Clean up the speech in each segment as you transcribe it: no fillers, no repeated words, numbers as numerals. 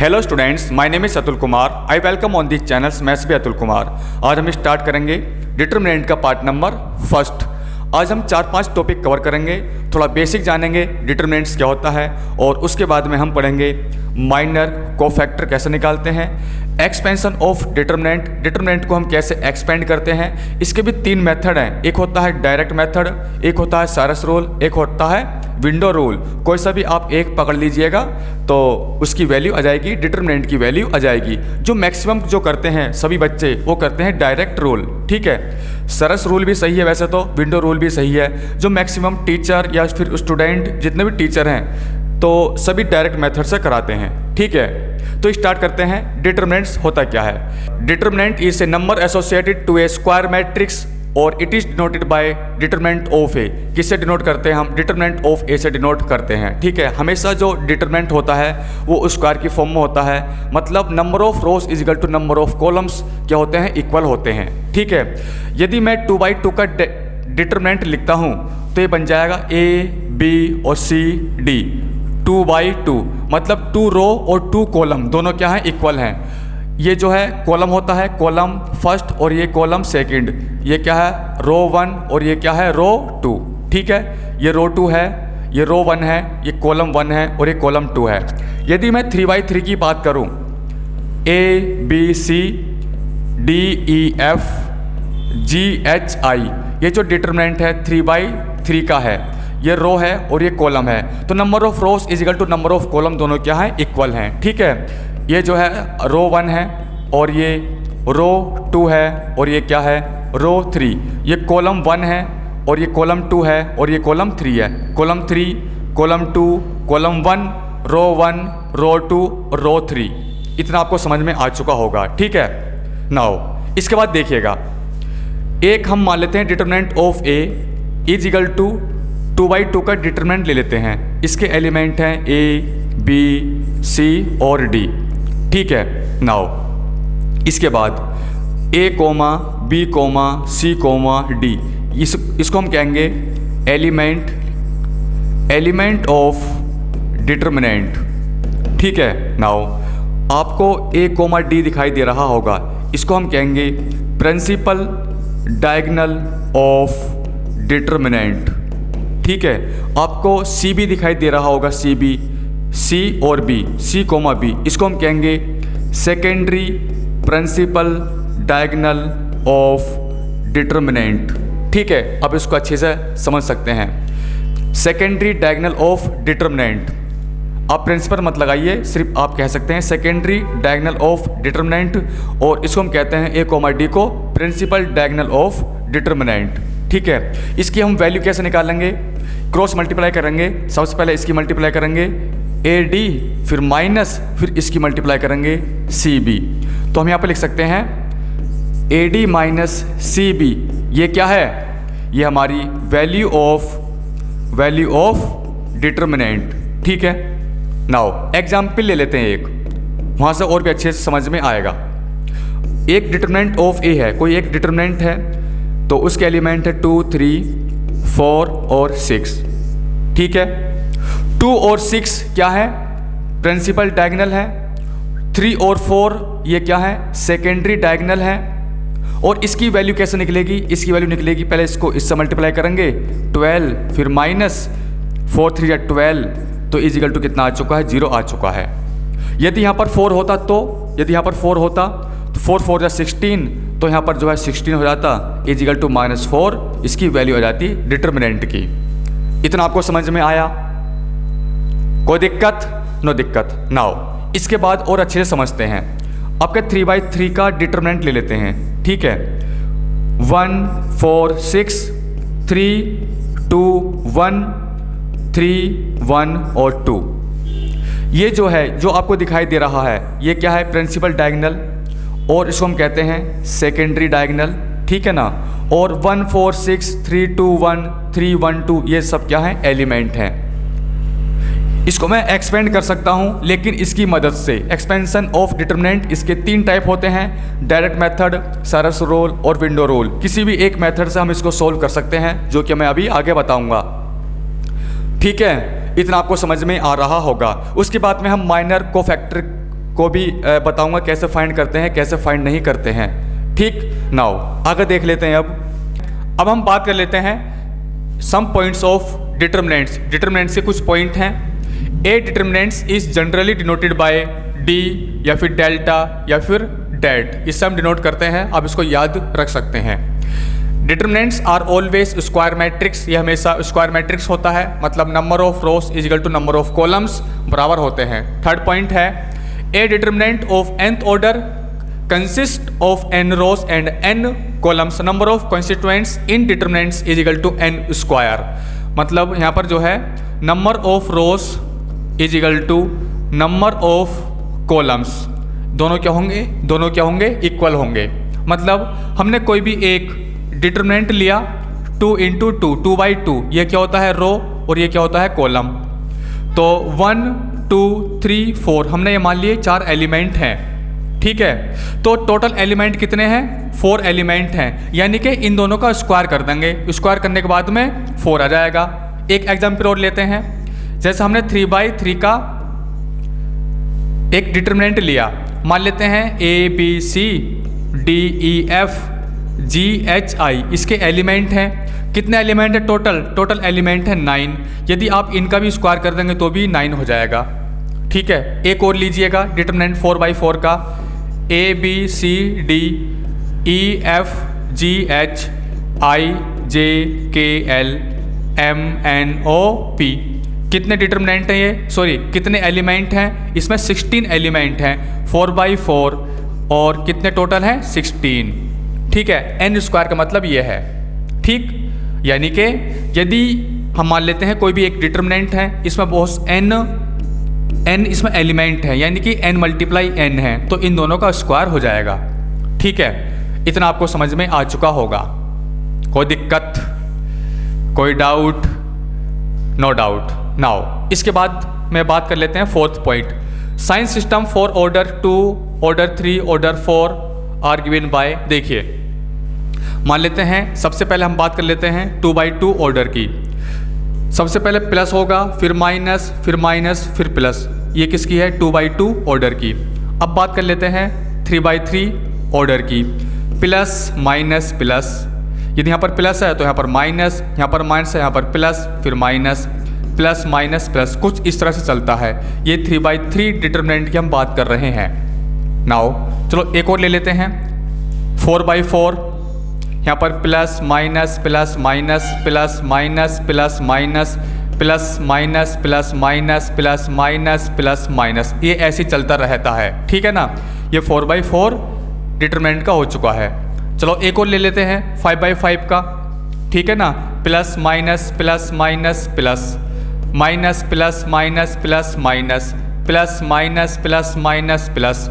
Hello students, my name is Atul Kumar. I welcome on this channel maths भी अतुल कुमार। आज हम start करेंगे डिटरमिनेंट का पार्ट नंबर फर्स्ट। आज हम 4-5 टॉपिक कवर करेंगे। थोड़ा बेसिक जानेंगे डिटरमिनेंट्स क्या होता है और उसके बाद में हम पढ़ेंगे माइनर कोफैक्टर कैसे निकालते हैं, एक्सपेंशन ऑफ डिटरमिनेंट, डिटरमिनेंट को हम कैसे एक्सपेंड करते हैं। इसके भी 3 मेथड हैं, एक होता है डायरेक्ट मेथड, एक होता है सारस रूल, एक होता है विंडो रूल। कोई सा भी आप एक पकड़ लीजिएगा तो उसकी वैल्यू आ जाएगी, डिटरमिनेंट की वैल्यू आ जाएगी। जो मैक्सिमम जो करते हैं सभी बच्चे वो करते हैं डायरेक्ट रूल, ठीक है। सरस रूल भी सही है वैसे तो, विंडो रूल भी सही है। जो मैक्सिमम टीचर या फिर स्टूडेंट जितने भी टीचर हैं तो सभी डायरेक्ट मेथड से कराते हैं, ठीक है। तो स्टार्ट करते हैं। डिटरमिनेंट्स होता क्या है? Determinant is a number associated to a square matrix और it is denoted by determinant of A. किससे डिनोट करते हैं हम? डिटरमिनेंट ऑफ ए से डिनोट करते हैं, ठीक है। हमेशा जो डिटरमिनेंट होता है वो स्क्वायर की फॉर्म में होता है, मतलब number of rows is equal to number of columns क्या होते हैं? इक्वल होते हैं, ठीक है। यदि मैं 2/2 का डिटरमिनेंट लिखता हूँ तो ये बन जाएगा ए बी और सी डी। 2/2 मतलब 2 रो और 2 कॉलम दोनों क्या हैं? इक्वल हैं। ये जो है कॉलम होता है, कॉलम फर्स्ट और ये कॉलम सेकंड। ये क्या है? रो 1 और ये क्या है? रो 2, ठीक है। ये रो 2 है, ये रो 1 है, ये कॉलम 1 है और ये कॉलम 2 है। यदि मैं 3/3 की बात करूं, A B C D E F G H I, ये जो डिटरमिनेंट है 3/3 का है, ये रो है और ये कॉलम है। तो number of rows is equal to number of column दोनों क्या है? इक्वल हैं, ठीक है। ये जो है रो 1 है और ये रो 2 है और ये क्या है? रो 3। ये कॉलम 1 है और ये कॉलम 2 है और ये कॉलम 3 है। कॉलम 3, कॉलम 2, कॉलम 1, रो 1, रो 2, रो 3। इतना आपको समझ में आ चुका होगा, ठीक है। नाउ इसके बाद देखिएगा, एक हम मान लेते हैं determinant of A is equal to 2/2 का डिटरमिनेंट ले लेते हैं। इसके एलिमेंट हैं ए बी सी और डी, ठीक है। नाउ इसके बाद A comma B comma C comma D, इसको हम कहेंगे एलिमेंट ऑफ डिटरमिनेंट, ठीक है। नाउ आपको ए कोमा डी दिखाई दे रहा होगा, इसको हम कहेंगे प्रिंसिपल डायगोनल ऑफ डिटरमिनेंट, ठीक है। आपको सी बी दिखाई दे रहा होगा, सी बी, सी और बी, सी कोमा बी, इसको हम कहेंगे secondary principal diagonal of determinant, ठीक है। अब इसको अच्छे से समझ सकते हैं। सेकेंडरी डायगोनल ऑफ डिटरमिनेंट, आप प्रिंसिपल मत लगाइए, सिर्फ आप कह सकते हैं सेकेंडरी डायगोनल ऑफ डिटरमिनेंट, और इसको हम कहते हैं ए कोमा डी को प्रिंसिपल डायगोनल ऑफ डिटरमिनेंट, ठीक है। इसकी हम वैल्यू कैसे निकालेंगे? क्रॉस मल्टीप्लाई करेंगे। सबसे पहले इसकी मल्टीप्लाई करेंगे ए डी, फिर माइनस, फिर इसकी मल्टीप्लाई करेंगे सी बी। तो हम यहाँ पर लिख सकते हैं A D minus C B, ये क्या है? ये हमारी वैल्यू ऑफ डिटरमिनेंट, ठीक है। नाउ एग्जाम्पल ले लेते हैं एक, वहाँ से और भी अच्छे से समझ में आएगा। एक डिटरमिनेंट ऑफ ए है, कोई एक डिटरमिनेंट है तो उसके एलिमेंट है 2, 3, 4 और 6, ठीक है। 2 और 6 क्या है? प्रिंसिपल डायगोनल है। 3 और 4 ये क्या है? सेकेंडरी डायगोनल है। और इसकी वैल्यू कैसे निकलेगी? इसकी वैल्यू निकलेगी, पहले इसको इससे मल्टीप्लाई करेंगे 12, फिर माइनस 4 3 12, तो इज इक्वल टू कितना आ चुका है? 0 आ चुका है। यदि यहाँ पर 4 होता तो 4 4 16, तो यहाँ पर जो है 16 हो जाता, इज इक्वल टू -4, इसकी वैल्यू आ जाती डिटरमिनेंट की। इतना आपको समझ में आया? कोई दिक्कत? नो दिक्कत। नाउ इसके बाद और अच्छे से समझते हैं। आपके 3/3 का डिटरमिनेंट ले लेते हैं, ठीक है। 1 4 6 3 2 1 3 1 और 2, ये जो है जो आपको दिखाई दे रहा है ये क्या है? प्रिंसिपल डायगोनल, और इसको हम कहते हैं सेकेंडरी डायगोनल, ठीक है ना। और 1 4 6 3 2 1 3 1 2 ये सब क्या है? एलिमेंट हैं। इसको मैं एक्सपेंड कर सकता हूं, लेकिन इसकी मदद से एक्सपेंशन ऑफ डिटरमिनेंट, इसके 3 टाइप होते हैं, डायरेक्ट मेथड, सारस रूल और विंडो रूल। किसी भी एक मेथड से हम इसको सोल्व कर सकते हैं, जो कि मैं अभी आगे बताऊंगा, ठीक है। इतना आपको समझ में आ रहा होगा। उसके बाद में हम माइनर कोफैक्टर को भी बताऊंगा कैसे फाइंड करते हैं, कैसे फाइंड नहीं करते हैं। ठीक, नाउ आगे देख लेते हैं। अब हम बात कर लेते हैं some points of determinants. Determinants के कुछ पॉइंट हैं। A determinants is generally denoted by D या फिर डेल्टा या फिर डेट, इससे हम डिनोट करते हैं। आप इसको याद रख सकते हैं। Determinants are always square matrix, ये हमेशा स्क्वायर मैट्रिक्स होता है, मतलब number of rows is equal to number of columns बराबर होते हैं। थर्ड पॉइंट है a determinant of nth order consist of n rows and n columns, number of constituents in determinants is equal to n square, मतलब यहाँ पर जो है number of rows is equal to number of columns, दोनों क्या होंगे, दोनों क्या होंगे, इक्वल होंगे। मतलब हमने कोई भी एक डिटर्मिनेंट लिया 2 × 2, 2/2, ये क्या होता है रो और ये क्या होता है कॉलम। तो 1 2 3 4 हमने ये मान लिए 4 एलिमेंट हैं, ठीक है। तो टोटल एलिमेंट कितने हैं, 4 एलिमेंट हैं, यानी कि इन दोनों का स्क्वायर कर देंगे। स्क्वायर करने के बाद में 4 आ जाएगा। एक एग्जाम्पल और लेते हैं, जैसे हमने 3/3 का एक डिटर्मिनेंट लिया, मान लेते हैं ABCDEFGHI, इसके एलिमेंट हैं। कितने एलिमेंट है टोटल एलिमेंट है 9। यदि आप इनका भी स्क्वायर कर देंगे तो भी 9 हो जाएगा, ठीक है। एक और लीजिएगा डिटर्मिनेंट 4/4 का, ABCDEFGHIJKLMNOP, कितने डिटर्मिनेंट हैं ये, सॉरी कितने एलिमेंट हैं, इसमें 16 एलिमेंट हैं 4/4, और कितने टोटल हैं 16, ठीक है। n स्क्वायर का मतलब ये है, ठीक। यानी कि यदि हम मान लेते हैं कोई भी एक डिटर्मिनेंट है, इसमें बहुत n इसमें एलिमेंट है, यानी कि n × n है, तो इन दोनों का स्क्वायर हो जाएगा, ठीक है। इतना आपको समझ में आ चुका होगा। कोई दिक्कत, कोई डाउट? No doubt. नाउ इसके बाद में बात कर लेते हैं fourth point, sign system for order 2, order 3, order 4 are given by. देखिए मान लेते हैं सबसे पहले हम बात कर लेते हैं 2/2 ऑर्डर की। सबसे पहले प्लस होगा, फिर माइनस, फिर माइनस, फिर प्लस, ये किसकी है 2/2 ऑर्डर की। अब बात कर लेते हैं 3/3 ऑर्डर की, प्लस माइनस प्लस, यदि यहाँ पर प्लस है तो यहाँ पर माइनस, यहाँ पर माइनस है, यहाँ पर प्लस, फिर माइनस, प्लस माइनस प्लस, कुछ इस तरह से चलता है। ये 3/3 डिटर्मिनेंट की हम बात कर रहे हैं। नाउ चलो एक और ले लेते हैं 4/4, यहाँ पर plus minus plus minus plus minus plus minus plus minus plus minus plus minus plus minus, ये ऐसे चलता रहता है, ठीक है ना। ये 4/4 डिटर्मिनेंट का हो चुका है। चलो एक और ले लेते हैं 5/5 का, ठीक है ना, plus minus plus minus plus minus plus minus plus minus plus minus plus minus plus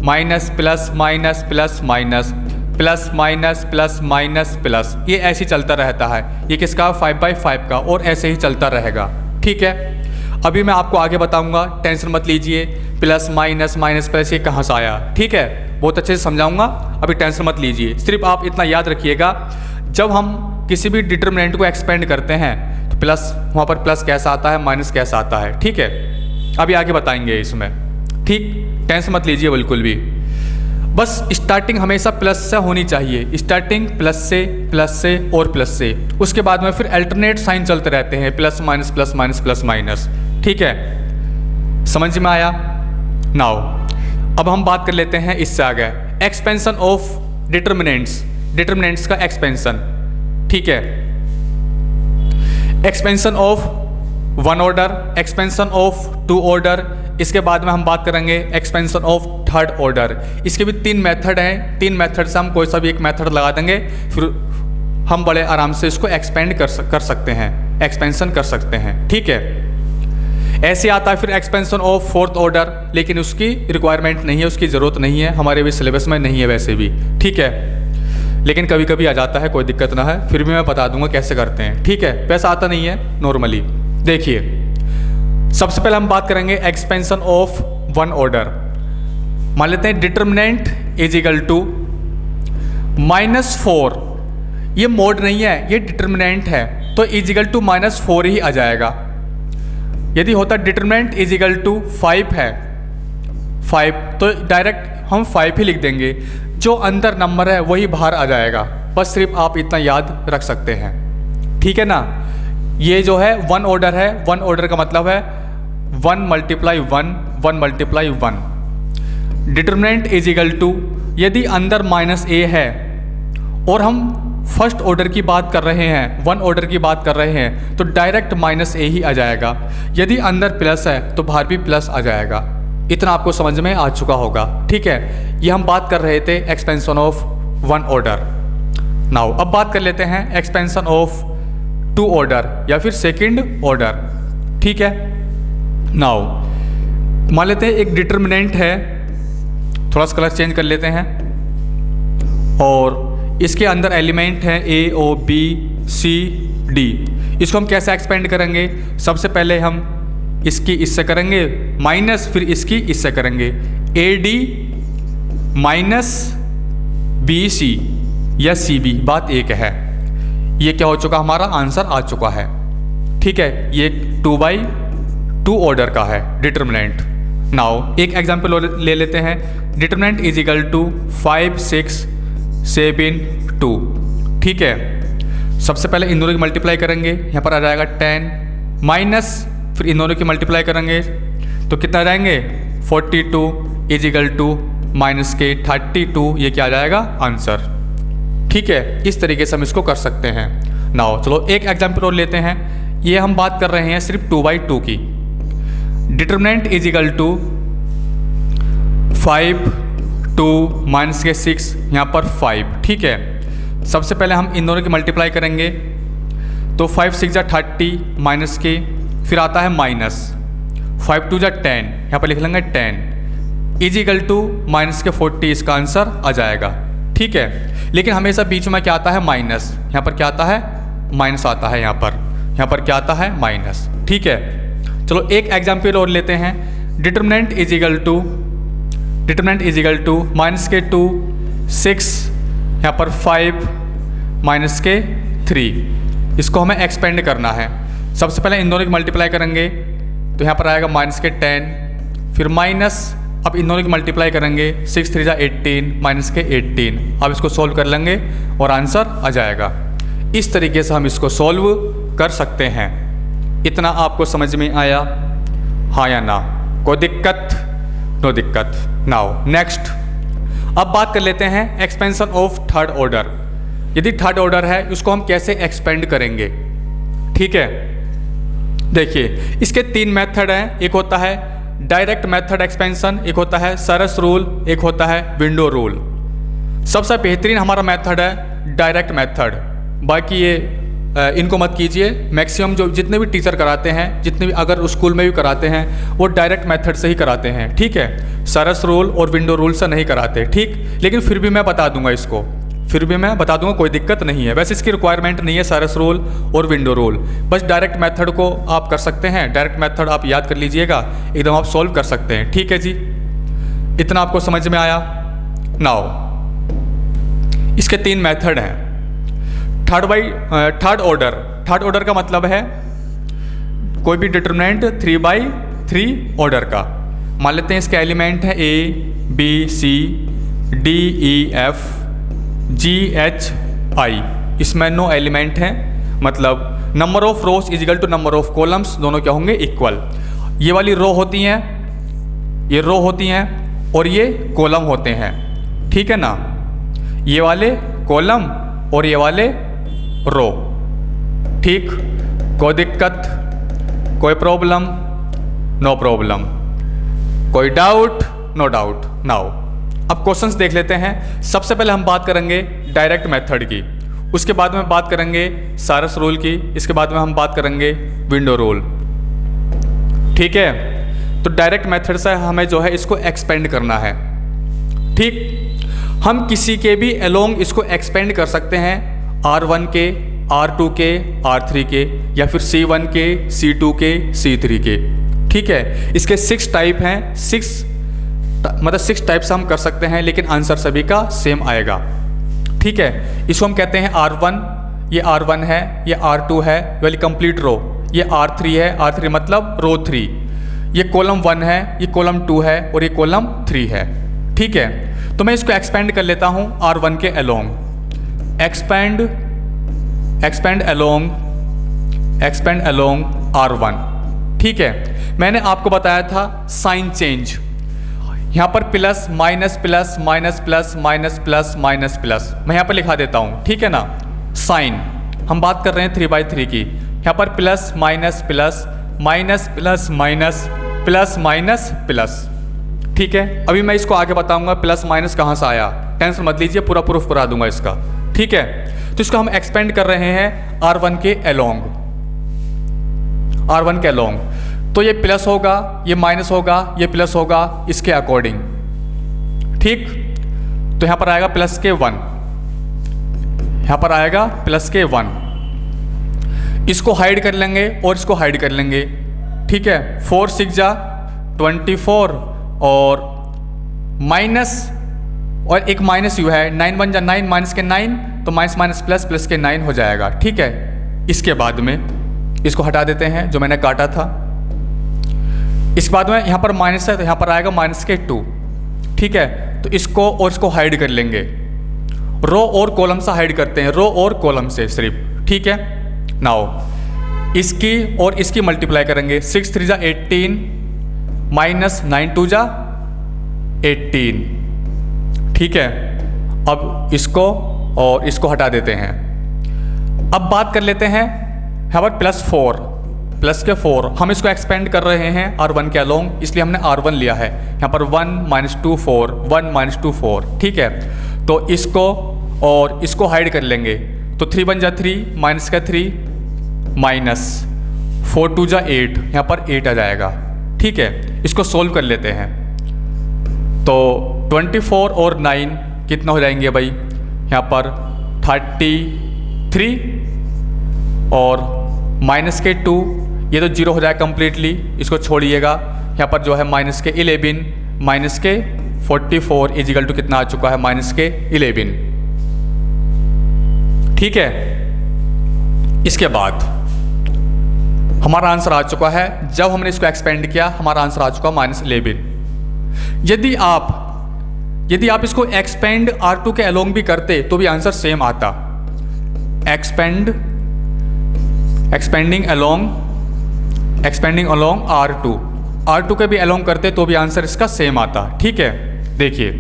minus plus minus plus minus plus minus plus minus plus, ये ऐसे ही चलता रहता है। ये किसका 5/5 का, और ऐसे ही चलता रहेगा, ठीक है। अभी मैं आपको आगे बताऊंगा, टेंशन मत लीजिए, प्लस माइनस माइनस प्लस ये कहाँ से आया, ठीक है, बहुत अच्छे से समझाऊंगा, अभी टेंशन मत लीजिए। सिर्फ आप इतना याद रखिएगा, जब हम किसी भी डिटर्मिनेंट को एक्सपेंड करते हैं तो प्लस, वहाँ पर प्लस कैसा आता है, माइनस कैसा आता है, ठीक है। अभी आगे बताएंगे इसमें, ठीक, टेंशन मत लीजिए बिल्कुल भी। बस स्टार्टिंग हमेशा प्लस से होनी चाहिए, स्टार्टिंग प्लस से और प्लस से, उसके बाद में फिर अल्टरनेट साइन चलते रहते हैं, plus minus plus minus plus minus, ठीक है। समझ में आया? नाउ अब हम बात कर लेते हैं इससे आगे, एक्सपेंशन ऑफ डिटर्मिनेंट्स, डिटर्मिनेंट्स का एक्सपेंशन, ठीक है। Expansion of 1 order, expansion of 2 order, इसके बाद में हम बात करेंगे एक्सपेंशन ऑफ 3rd ऑर्डर। इसके भी 3 मेथड हैं, 3 मेथड से हम कोई सा भी एक मेथड लगा देंगे, फिर हम बड़े आराम से इसको एक्सपेंड कर सकते हैं, एक्सपेंशन कर सकते हैं, ठीक है। ऐसे आता है फिर एक्सपेंशन ऑफ 4th ऑर्डर, लेकिन उसकी रिक्वायरमेंट नहीं है, उसकी ज़रूरत नहीं है, हमारे भी सिलेबस में नहीं है वैसे भी, ठीक है। लेकिन कभी कभी आ जाता है, कोई दिक्कत ना है, फिर भी मैं बता दूंगा कैसे करते हैं, ठीक है। वैसा आता नहीं है नॉर्मली। देखिए सबसे पहले हम बात करेंगे एक्सपेंशन ऑफ 1 ऑर्डर। मान लेते हैं डिटर्मिनेंट इज इक्वल टू -4, ये मोड नहीं है, ये डिटर्मिनेंट है, तो इज इक्वल टू -4 ही आ जाएगा। यदि होता डिटर्मिनेंट इज इक्वल टू 5 है 5, तो डायरेक्ट हम 5 ही लिख देंगे, जो अंदर नंबर है वही बाहर आ जाएगा। बस सिर्फ आप इतना याद रख सकते हैं, ठीक है ना। ये जो है 1 ऑर्डर है, 1 ऑर्डर का मतलब है 1 multiply 1, 1 multiply 1। Determinant is equal to, यदि अंदर -a है और हम फर्स्ट ऑर्डर की बात कर रहे हैं, 1 ऑर्डर की बात कर रहे हैं, तो डायरेक्ट -a ही आ जाएगा। यदि अंदर प्लस है तो बाहर भी प्लस आ जाएगा। इतना आपको समझ में आ चुका होगा, ठीक है। ये हम बात कर रहे थे एक्सपेंशन ऑफ 1 ऑर्डर। नाउ अब बात कर लेते हैं एक्सपेंशन ऑफ 2 ऑर्डर या फिर सेकंड ऑर्डर, ठीक है। नाउ मान लेते हैं एक डिटर्मिनेंट है, थोड़ा सा कलर चेंज कर लेते हैं, और इसके अंदर एलिमेंट हैं A, O, B, C, D। इसको हम कैसे एक्सपेंड करेंगे? सबसे पहले हम इसकी इससे करेंगे माइनस, फिर इसकी इससे करेंगे AD माइनस BC या CB, बात एक है। ये क्या हो चुका, हमारा आंसर आ चुका है, ठीक है। ये 2/2 ऑर्डर का है डिटर्मिनेंट। नाउ एक एग्जांपल ले लेते हैं। डिटर्मिनेंट इज इक्वल टू 5, 6, 7, 2, ठीक है। सबसे पहले इन दोनों की मल्टीप्लाई करेंगे, यहाँ पर आ जाएगा 10 माइनस, फिर इन दोनों की मल्टीप्लाई करेंगे तो कितना रहेंगे 42 इज इक्वल टू माइनस के 32, ये क्या आ जाएगा आंसर, ठीक है। इस तरीके से हम इसको कर सकते हैं। नाउ चलो एक एग्जाम्पल और लेते हैं। ये हम बात कर रहे हैं सिर्फ 2/2 की। Determinant is equal to 5, 2 minus के 6, यहाँ पर 5, ठीक है। सबसे पहले हम इन दोनों की मल्टीप्लाई करेंगे तो 5 6 जा 30 माइनस के, फिर आता है माइनस 5 2 जा 10, यहाँ पर लिख लेंगे 10 इज इक्वल टू माइनस के 40, इसका आंसर आ जाएगा, ठीक है। लेकिन हमेशा बीच में क्या आता है माइनस, यहाँ पर क्या आता है माइनस आता है, यहाँ पर क्या आता है माइनस, ठीक है। चलो एक एग्जाम्पल और लेते हैं। Determinant is equal to minus के 2, 6, यहाँ पर 5 माइनस के 3। इसको हमें एक्सपेंड करना है। सबसे पहले इन दोनों की मल्टीप्लाई करेंगे तो यहाँ पर आएगा माइनस के 10, फिर माइनस, अब इन दोनों की मल्टीप्लाई करेंगे 6 3 जा 18 माइनस के 18। अब इसको सॉल्व कर लेंगे और आंसर आ जाएगा। इस तरीके से हम इसको सॉल्व कर सकते हैं। इतना आपको समझ में आया, हाँ या ना? कोई दिक्कत? नो दिक्कत। नाउ नेक्स्ट, अब बात कर लेते हैं एक्सपेंशन ऑफ 3rd ऑर्डर। यदि 3rd ऑर्डर है उसको हम कैसे एक्सपेंड करेंगे, ठीक है। देखिए इसके 3 मेथड हैं। एक होता है डायरेक्ट मेथड एक्सपेंशन, एक होता है सरस रूल, एक होता है विंडो रूल। सबसे बेहतरीन हमारा मेथड है डायरेक्ट मेथड। बाकी ये इनको मत कीजिए। मैक्सिमम जो जितने भी टीचर कराते हैं, जितने भी अगर स्कूल में भी कराते हैं, वो डायरेक्ट मेथड से ही कराते हैं, ठीक है। सरस रूल और विंडो रूल से नहीं कराते, ठीक। लेकिन फिर भी मैं बता दूंगा इसको, कोई दिक्कत नहीं है। वैसे इसकी रिक्वायरमेंट नहीं है सरस रूल और विंडो रूल, बस डायरेक्ट मेथड को आप कर सकते हैं। डायरेक्ट मेथड आप याद कर लीजिएगा, एकदम आप सॉल्व कर सकते हैं, ठीक है जी। इतना आपको समझ में आया? नाउ इसके 3 मेथड हैं। 3rd ऑर्डर का मतलब है कोई भी डिटर्मिनेंट 3/3 ऑर्डर का। मान लेते हैं इसके एलिमेंट है A, B, C, D, E, F, G, H, I। इसमें नो एलिमेंट हैं, मतलब number of rows is equal to number of columns, दोनों क्या होंगे इक्वल। ये वाली रो होती हैं, ये रो होती हैं और ये कॉलम होते हैं, ठीक है ना। ये वाले कॉलम और ये वाले रो, ठीक। कोई दिक्कत? कोई प्रॉब्लम? No problem. कोई डाउट? No doubt. नाउ अब क्वेश्चंस देख लेते हैं। सबसे पहले हम बात करेंगे डायरेक्ट मेथड की, उसके बाद में बात करेंगे सरस रूल की, इसके बाद में हम बात करेंगे विंडो रूल, ठीक है। तो डायरेक्ट मेथड से हमें जो है इसको एक्सपेंड करना है, ठीक। हम किसी के भी अलोंग इसको एक्सपेंड कर सकते हैं, R1 के, R2 के, R3 के, या फिर C1 के, C2 के, C3 के, ठीक है। इसके 6 टाइप हैं, 6 टाइप से हम कर सकते हैं, लेकिन आंसर सभी का सेम आएगा, ठीक है। इसको हम कहते हैं R1, ये R1 है, ये R2 है वाली कंप्लीट रो, ये R3 है, R3 मतलब रो 3, ये कॉलम 1 है, ये कॉलम 2 है और ये कॉलम 3 है। ठीक है, तो मैं इसको एक्सपेंड कर लेता हूँ R1 के अलोंग। Expand along R1। ठीक है, मैंने आपको बताया था साइन चेंज, यहाँ पर plus minus plus minus plus minus plus minus plus, मैं यहाँ पर लिखा देता हूँ। ठीक है ना, साइन हम बात कर रहे हैं 3/3 की, यहाँ पर plus minus plus minus plus minus plus minus plus. ठीक है, अभी मैं इसको आगे बताऊंगा प्लस माइनस कहाँ से आया, टेंशन मत लीजिए, पूरा प्रूफ करा दूंगा इसका। ठीक है, तो इसको हम एक्सपेंड कर रहे हैं R1 के अलोंग, R1 के अलोंग। तो ये प्लस होगा, ये माइनस होगा, ये प्लस होगा, इसके अकॉर्डिंग। ठीक, तो यहाँ पर आएगा प्लस के 1, यहाँ पर आएगा प्लस के 1। इसको हाइड कर लेंगे और इसको हाइड कर लेंगे। ठीक है, 4 6 जा 24 और माइनस और एक माइनस यू है, 9 1 जा 9 माइनस के 9, तो माइनस माइनस प्लस प्लस के 9 हो जाएगा। ठीक है, इसके बाद में इसको हटा देते हैं जो मैंने काटा था। इसके बाद में यहाँ पर माइनस है तो यहाँ पर आएगा माइनस के 2। ठीक है, तो इसको और इसको हाइड कर लेंगे, रो और कॉलम से हाइड करते हैं, रो और कॉलम से सिर्फ। ठीक है, नाउ इसकी और इसकी मल्टीप्लाई करेंगे, 6 3 जा 18 माइनस 9 2 जा 18। ठीक है, अब इसको और इसको हटा देते हैं। अब बात कर लेते हैं यहाँ पर प्लस के 4, हम इसको एक्सपेंड कर रहे हैं R1 के अलोंग, इसलिए हमने R1 लिया है। यहाँ पर 1 -2 4 1 -2 4। ठीक है, तो इसको और इसको हाइड कर लेंगे, तो 3 1 जा 3 माइनस का 3 माइनस 4 2 जा 8, यहाँ पर 8 आ जाएगा। ठीक है, इसको सोल्व कर लेते हैं, तो 24 और 9 कितना हो जाएंगे भाई, यहाँ पर 33 और माइनस के 2, ये तो 0 हो जाएगा कम्प्लीटली, इसको छोड़िएगा। यहाँ पर जो है माइनस के 11 माइनस के 44 इजिकल टू कितना आ चुका है, माइनस के 11। ठीक है, इसके बाद हमारा आंसर आ चुका है, जब हमने इसको एक्सपेंड किया हमारा आंसर आ चुका -11। यदि आप इसको एक्सपेंड R2 के अलोंग भी करते तो भी आंसर सेम आता। एक्सपेंडिंग अलोंग R2 के भी अलोंग करते तो भी आंसर इसका सेम आता। ठीक है, देखिए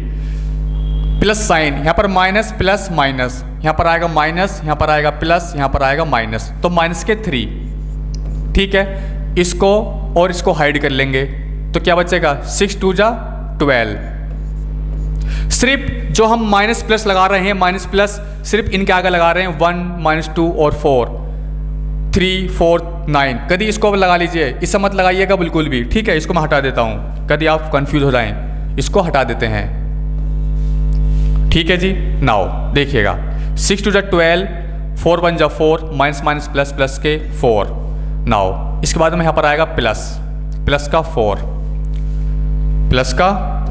प्लस साइन, यहाँ पर माइनस प्लस माइनस, यहाँ पर आएगा माइनस, यहाँ पर आएगा प्लस, यहाँ पर आएगा माइनस, तो माइनस के 3। ठीक है, इसको और इसको हाइड कर लेंगे, तो क्या बचेगा 6 2 जा 12। सिर्फ जो हम माइनस प्लस लगा रहे हैं, माइनस प्लस सिर्फ इनके आगे लगा रहे हैं, 1 -2 और 4 3 4 9। कभी इसको अब लगा लीजिए, इससे मत लगाइएगा बिल्कुल भी। ठीक है, इसको मैं हटा देता हूँ, कभी आप कंफ्यूज हो जाएं, इसको हटा देते हैं। ठीक है जी, नाउ देखिएगा 6 2 जा 12 4 1 जा 4 माइनस माइनस प्लस प्लस के 4। नाउ इसके बाद में यहाँ पर आएगा प्लस का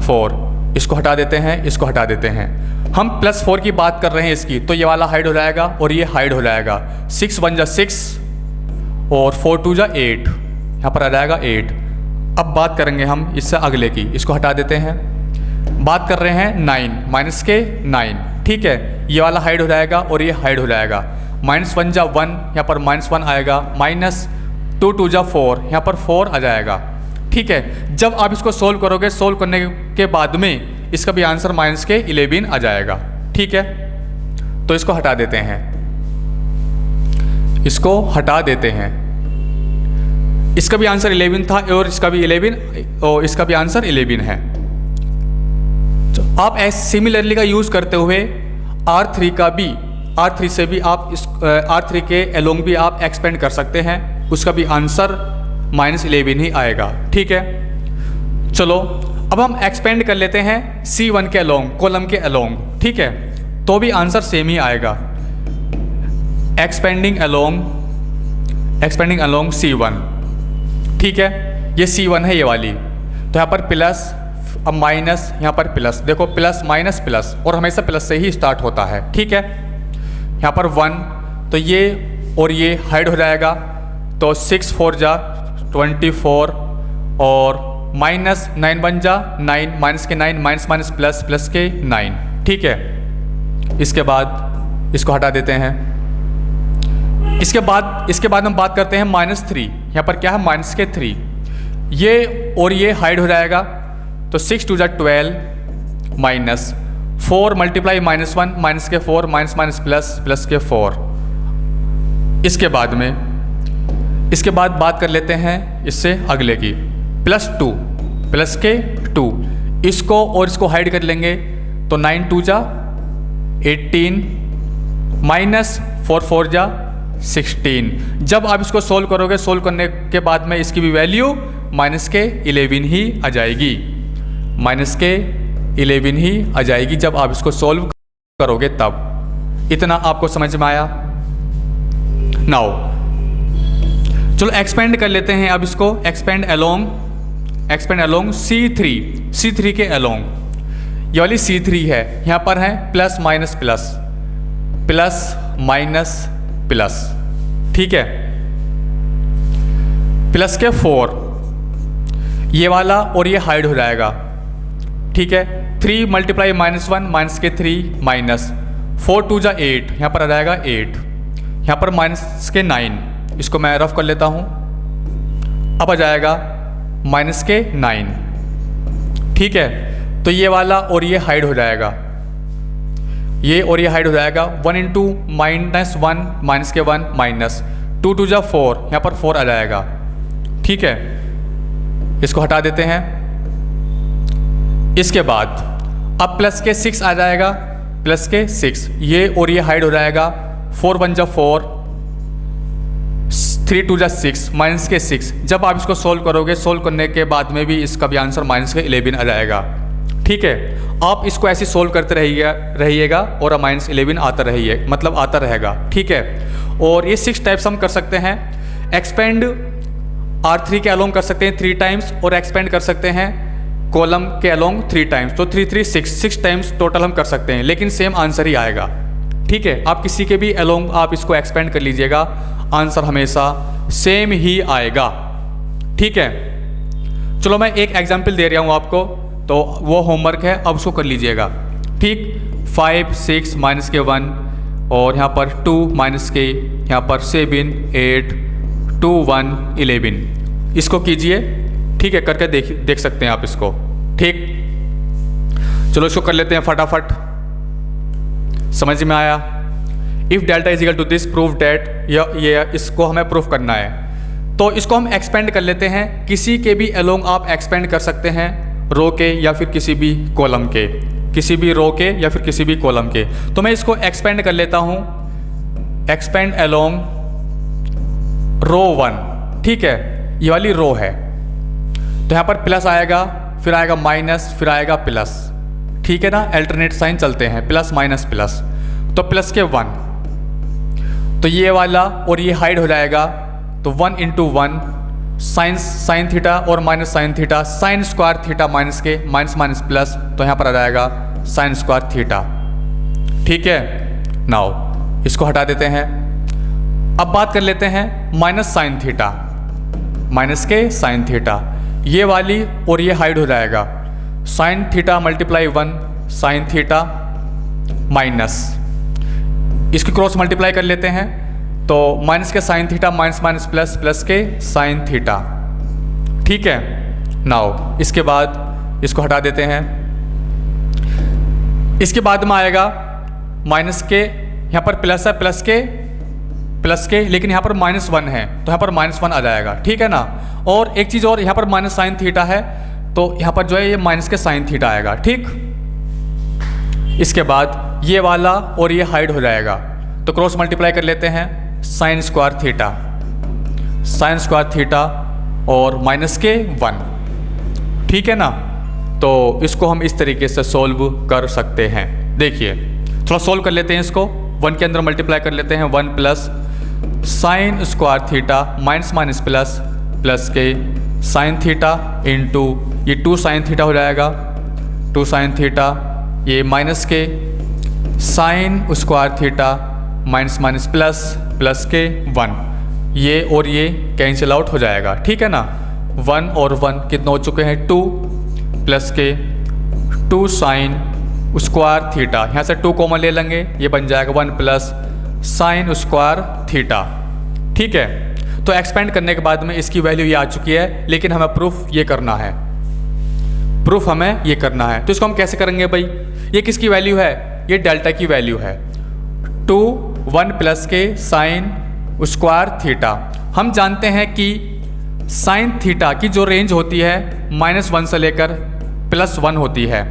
4, इसको हटा देते हैं, इसको हटा देते हैं। हम +4 की बात कर रहे हैं इसकी, तो ये वाला हाइड हो जाएगा और ये हाइड हो जाएगा। 6 1 जा 6 और 4 2 जा 8, यहाँ पर आ जाएगा 8। अब बात करेंगे हम इससे अगले की, इसको हटा देते हैं। बात कर रहे हैं 9 माइनस के 9। ठीक है, ये वाला हाइड हो जाएगा और ये हाइड हो जाएगा। -1 जा 1, यहाँ पर -1 आएगा, -2 2 जा 4, यहाँ पर 4 आ जाएगा। ठीक है, जब आप इसको सोल्व करोगे, सोल्व करने के बाद में इसका भी आंसर माइनस के 11 आ जाएगा। ठीक है, तो इसको हटा देते हैं, इसको हटा देते हैं। इसका भी आंसर 11 था और इसका भी 11 और इसका भी आंसर 11 है। तो आप सिमिलरली का यूज़ करते हुए R3 से भी आप R3 के अलोंग भी आप एक्सपेंड कर सकते हैं, उसका भी आंसर -11 ही आएगा। ठीक है, चलो अब हम एक्सपेंड कर लेते हैं C1 के अलोंग, कॉलम के अलोंग। ठीक है, तो भी आंसर सेम ही आएगा। Expanding along C1। ठीक है, ये C1 है ये वाली, तो यहाँ पर प्लस, अब माइनस, यहाँ पर प्लस, देखो प्लस माइनस प्लस, और हमेशा प्लस से ही स्टार्ट होता है। ठीक है, यहाँ पर 1, तो ये और ये हाइड हो जाएगा, तो 6 4 जा 24 और माइनस 9 बन जा 9, माइनस के 9, माइनस माइनस प्लस, प्लस के 9। ठीक है, इसके बाद इसको हटा देते हैं। इसके बाद हम बात करते हैं -3। यहाँ पर क्या है, माइनस के 3, ये और ये हाइड हो जाएगा। तो 6 2 12 माइनस 4 मल्टीप्लाई -1, माइनस के 4, माइनस माइनस प्लस, प्लस के 4। इसके बाद बात कर लेते हैं इससे अगले की, +2, प्लस के 2। इसको और इसको हाइड कर लेंगे तो 9 2 18, माइनस 4 4 16। जब आप इसको सोल्व करोगे, सोल्व करने के बाद में इसकी भी वैल्यू माइनस के 11 ही आ जाएगी, माइनस के 11 ही आ जाएगी जब आप इसको सोल्व करोगे तब। इतना आपको समझ में आया? नाउ चलो एक्सपेंड कर लेते हैं अब इसको। एक्सपेंड अलोंग C3 के अलोंग। ये वाली C3 है, यहाँ पर है plus minus plus, plus minus plus. ठीक है, प्लस के 4, ये वाला और ये हाइड हो जाएगा। ठीक है, 3 मल्टीप्लाई -1, माइनस के 3, माइनस 4 2 8, यहाँ पर आ जाएगा 8। यहाँ पर माइनस के 9, इसको मैं रफ कर लेता हूँ। अब आ जाएगा माइनस के 9। ठीक है, तो ये वाला और ये हाइड हो जाएगा, ये और ये हाइड हो जाएगा। 1 × -1, माइनस के 1, माइनस 2 2 4, यहाँ पर 4 आ जाएगा। ठीक है, इसको हटा देते हैं। इसके बाद अब प्लस के 6 आ जाएगा, प्लस के 6, ये और ये हाइड हो जाएगा। 4 1 4, 3 2 6, माइनस के 6। जब आप इसको सोल्व करोगे, सोल्व करने के बाद में भी इसका भी आंसर माइनस के 11 आ जाएगा। ठीक है, आप इसको ऐसे सोल्व करते रहिएगा और माइनस 11 आता रहेगा। ठीक है, और ये 6 टाइप्स हम कर सकते हैं। एक्सपेंड R3 के अलोंग कर सकते हैं 3 टाइम्स, और एक्सपेंड कर सकते हैं कॉलम के अलोंग 3 टाइम्स। तो 3 3 6 टाइम्स टोटल हम कर सकते हैं, लेकिन सेम आंसर ही आएगा। ठीक है, आप किसी के भी अलोंग आप इसको एक्सपेंड कर लीजिएगा, आंसर हमेशा सेम ही आएगा। ठीक है, चलो मैं एक एग्जाम्पल दे रहा हूँ आपको, तो वो होमवर्क है, अब उसको कर लीजिएगा। ठीक, 5 6, माइनस के 1, और यहाँ पर 2, माइनस के, यहाँ पर 7 8 2 1 11। इसको कीजिए। ठीक है, करके देख सकते हैं आप इसको। ठीक, चलो इसको कर लेते हैं फटाफट। समझ में आया? If delta is equal to this prove that, ये इसको हमें प्रूफ करना है। तो इसको हम एक्सपेंड कर लेते हैं। किसी के भी अलोंग आप एक्सपेंड कर सकते हैं, रो के या फिर किसी भी कॉलम के, किसी भी रो के या फिर किसी भी कॉलम के। तो मैं इसको एक्सपेंड कर लेता हूँ, एक्सपेंड अलोंग रो 1। ठीक है, ये वाली रो है, तो यहाँ पर प्लस आएगा, फिर आएगा माइनस, फिर आएगा प्लस। ठीक है ना, अल्टरनेट साइन चलते हैं, प्लस माइनस प्लस। तो प्लस के 1, तो ये वाला और ये हाइड हो जाएगा। तो 1 × 1 साइन थीटा और minus sine theta, sign square theta minus के, माइनस माइनस प्लस, तो यहाँ पर आ जाएगा साइन स्क्वायर थीटा। ठीक है, नाउ इसको हटा देते हैं। अब बात कर लेते हैं माइनस साइन थीटा, माइनस के साइन थीटा, ये वाली और ये हाइड हो जाएगा। Sine theta multiply 1, sine theta minus, इसकी क्रॉस मल्टीप्लाई कर लेते हैं। तो माइनस के sine theta, minus minus plus, plus के साइन थीटा। ठीक है, नाउ इसके बाद इसको हटा देते हैं। इसके बाद में आएगा माइनस के, यहाँ पर प्लस है, प्लस के, लेकिन यहाँ पर -1 है, तो यहाँ पर -1 आ जाएगा। ठीक है ना, और एक चीज़ और, यहाँ पर माइनस साइन थीटा है, तो यहाँ पर जो है ये माइनस के साइन थीटा आएगा। ठीक, इसके बाद ये वाला और ये हाइड हो जाएगा, तो क्रॉस मल्टीप्लाई कर लेते हैं। Sign square theta, sign square theta और माइनस के 1। ठीक है ना, तो इसको हम इस तरीके से सोल्व कर सकते हैं। देखिए, थोड़ा सोल्व कर लेते हैं इसको। 1 के अंदर मल्टीप्लाई कर लेते हैं, 1 plus sine square theta minus minus plus, plus के साइन थीटा इंटू ये 2 साइन थीटा हो जाएगा, 2 साइन थीटा, ये माइनस के sign square theta minus minus plus, plus के 1, ये और ये कैंसिल आउट हो जाएगा। ठीक है ना, 1 और 1 कितने हो चुके हैं 2 प्लस के 2 साइन स्क्वायर थीटा, यहाँ से 2 कॉमन ले लेंगे, ये बन जाएगा 1 प्लस साइन स्क्वायर थीटा। ठीक है, तो एक्सपेंड करने के बाद में इसकी वैल्यू ये आ चुकी है, लेकिन हमें प्रूफ ये करना है, प्रूफ हमें ये करना है। तो इसको हम कैसे करेंगे भाई, ये किसकी वैल्यू है, ये डेल्टा की वैल्यू है 2 1 प्लस के साइन स्क्वायर थीटा। हम जानते हैं कि साइन थीटा की जो रेंज होती है -1 से लेकर +1 होती है।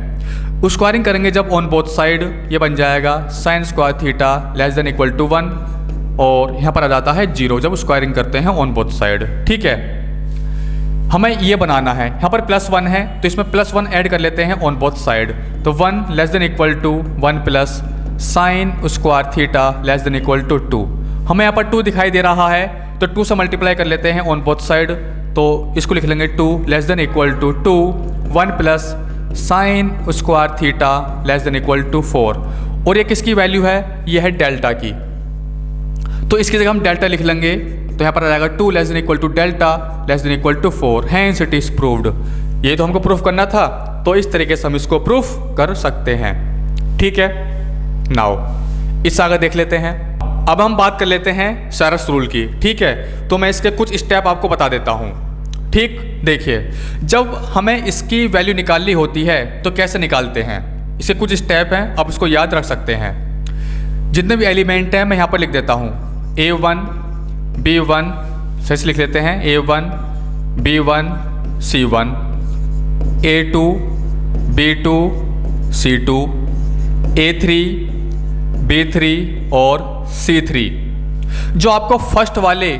स्क्वायरिंग करेंगे जब ऑन बोथ साइड, ये बन जाएगा sine square theta less than equal to 1, और यहाँ पर आ जाता है 0 जब स्क्वायरिंग करते हैं ऑन बोथ साइड। ठीक है, हमें ये बनाना है, यहाँ पर +1 है तो इसमें +1 ऐड कर लेते हैं ऑन बोथ साइड, तो 1 less than equal to 1 plus sine square theta less than equal to 2। हमें यहाँ पर 2 दिखाई दे रहा है तो 2 से मल्टीप्लाई कर लेते हैं ऑन बोथ साइड, तो इसको लिख लेंगे 2 less than equal to 2 1 plus sine square theta less than equal to 4। और ये किसकी वैल्यू है, ये है डेल्टा की, तो इसकी जगह हम डेल्टा लिख लेंगे, तो यहाँ पर आ जाएगा 2 less than equal to delta less than equal to 4, hence it is proved. ये तो हमको प्रूफ करना था, तो इस तरीके से हम इसको प्रूफ कर सकते हैं। ठीक है, नाउ इससे आगे देख लेते हैं। अब हम बात कर लेते हैं शारट्स रूल की। ठीक है, तो मैं इसके कुछ स्टेप आपको बता देता हूँ। ठीक, देखिए, जब हमें इसकी वैल्यू निकालनी होती है तो कैसे निकालते हैं, इसके कुछ स्टेप हैं, आप इसको याद रख सकते हैं। जितने भी एलिमेंट हैं मैं यहाँ पर लिख देता हूँ, A1 B1 सही से लिख लेते हैं, A1 B1 C1, A2 B2 C2, A3 B3 और C3। जो आपको फर्स्ट वाले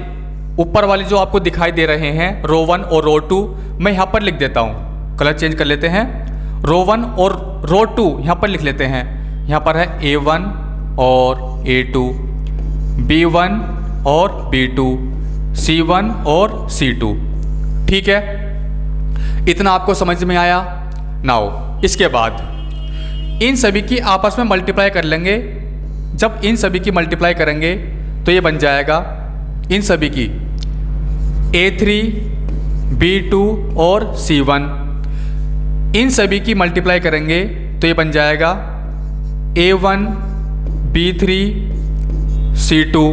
ऊपर वाले जो आपको दिखाई दे रहे हैं रो 1 और रो 2, मैं यहाँ पर लिख देता हूँ, कलर चेंज कर लेते हैं, रो 1 और रो 2 यहाँ पर लिख लेते हैं। यहाँ पर है A1 और A2, B1 और B2, C1 और C2। ठीक है, इतना आपको समझ में आया। नाउ इसके बाद इन सभी की आपस में मल्टीप्लाई कर लेंगे। जब इन सभी की मल्टीप्लाई करेंगे तो ये बन जाएगा इन सभी की A3 B2 और C1। इन सभी की मल्टीप्लाई करेंगे तो ये बन जाएगा A1 B3 C2,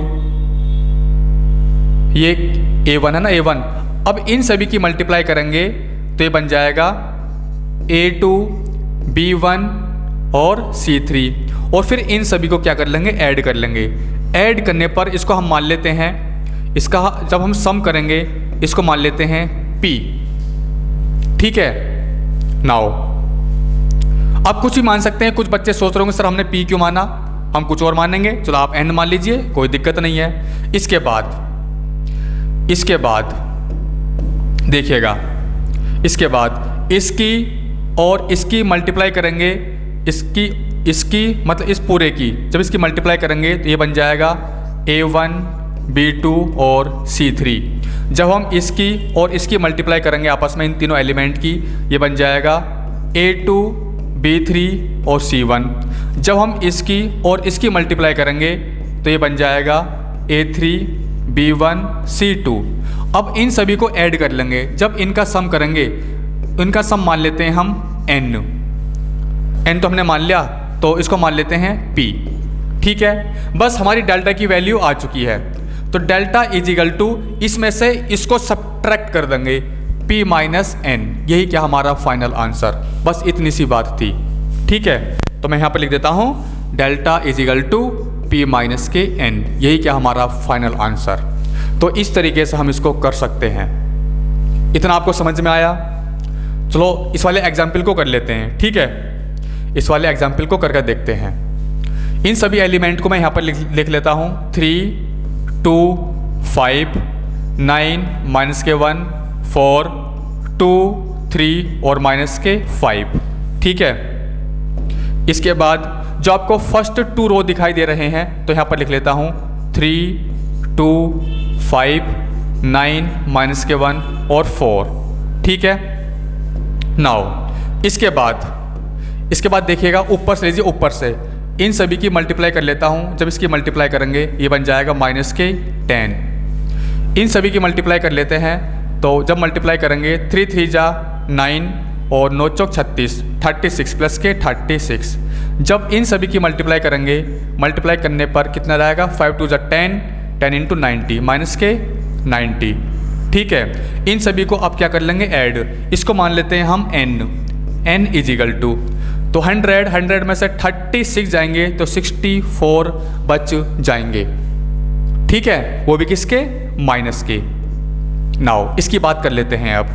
ये A1 है ना, A1। अब इन सभी की मल्टीप्लाई करेंगे तो ये बन जाएगा A2 B1 और C3, और फिर इन सभी को क्या कर लेंगे, ऐड कर लेंगे। ऐड करने पर इसको हम मान लेते हैं, इसका जब हम सम करेंगे इसको मान लेते हैं P। ठीक है, नाउ अब कुछ भी मान सकते हैं। कुछ बच्चे सोच रहे होंगे सर हमने P क्यों माना, हम कुछ और मानेंगे, चलो आप N मान लीजिए, कोई दिक्कत नहीं है। इसके बाद देखिएगा, इसके बाद इसकी और इसकी मल्टीप्लाई करेंगे, इसकी मतलब इस पूरे की जब इसकी मल्टीप्लाई करेंगे तो ये बन जाएगा A1 B2 और C3। जब हम इसकी और इसकी मल्टीप्लाई करेंगे आपस में इन तीनों एलिमेंट की, ये बन जाएगा A2 B3 और C1। जब हम इसकी और इसकी मल्टीप्लाई करेंगे तो ये बन जाएगा A3 B1 C2। अब इन सभी को ऐड कर लेंगे। जब इनका सम करेंगे, इनका सम मान लेते हैं हम n तो हमने मान लिया, तो इसको मान लेते हैं P। ठीक है, बस हमारी डेल्टा की वैल्यू आ चुकी है, तो डेल्टा इज इक्वल टू इसमें से इसको सब्ट्रैक्ट कर देंगे P माइनस n। यही क्या हमारा फाइनल आंसर, बस इतनी सी बात थी। ठीक है, तो मैं यहाँ पर लिख देता हूँ delta is equal to P minus के n, यही क्या हमारा फाइनल आंसर। तो इस तरीके से हम इसको कर सकते हैं। इतना आपको समझ में आया। चलो इस वाले एग्जाम्पल को कर लेते हैं। ठीक है, इस वाले एग्जाम्पल को करके देखते हैं। इन सभी एलिमेंट को मैं यहाँ पर लिख लेता हूँ 3 2 5 9 माइनस के 1 4 2 3 और माइनस के 5। ठीक है, इसके बाद जो आपको फर्स्ट 2 रो दिखाई दे रहे हैं तो यहाँ पर लिख लेता हूँ 3 2 5 9 माइनस के 1 और 4। ठीक है, नाउ इसके बाद देखिएगा ऊपर से लीजिए, ऊपर से इन सभी की मल्टीप्लाई कर लेता हूँ। जब इसकी मल्टीप्लाई करेंगे ये बन जाएगा माइनस के 10। इन सभी की मल्टीप्लाई कर लेते हैं तो जब मल्टीप्लाई करेंगे 3 3 जा 9 और 9 चौक 36, 36 प्लस के 36। जब इन सभी की मल्टीप्लाई करेंगे, मल्टीप्लाई करने पर कितना रहेगा 5 2 जा 10, 10 इंटू 90 माइनस के 90। ठीक है, इन सभी को अब क्या कर लेंगे ऐड, इसको मान लेते हैं हम n इज इक्वल टू, तो 100 में से 36 जाएंगे तो 64 बच जाएंगे। ठीक है, वो भी किसके, माइनस के। नाउ इसकी बात कर लेते हैं, अब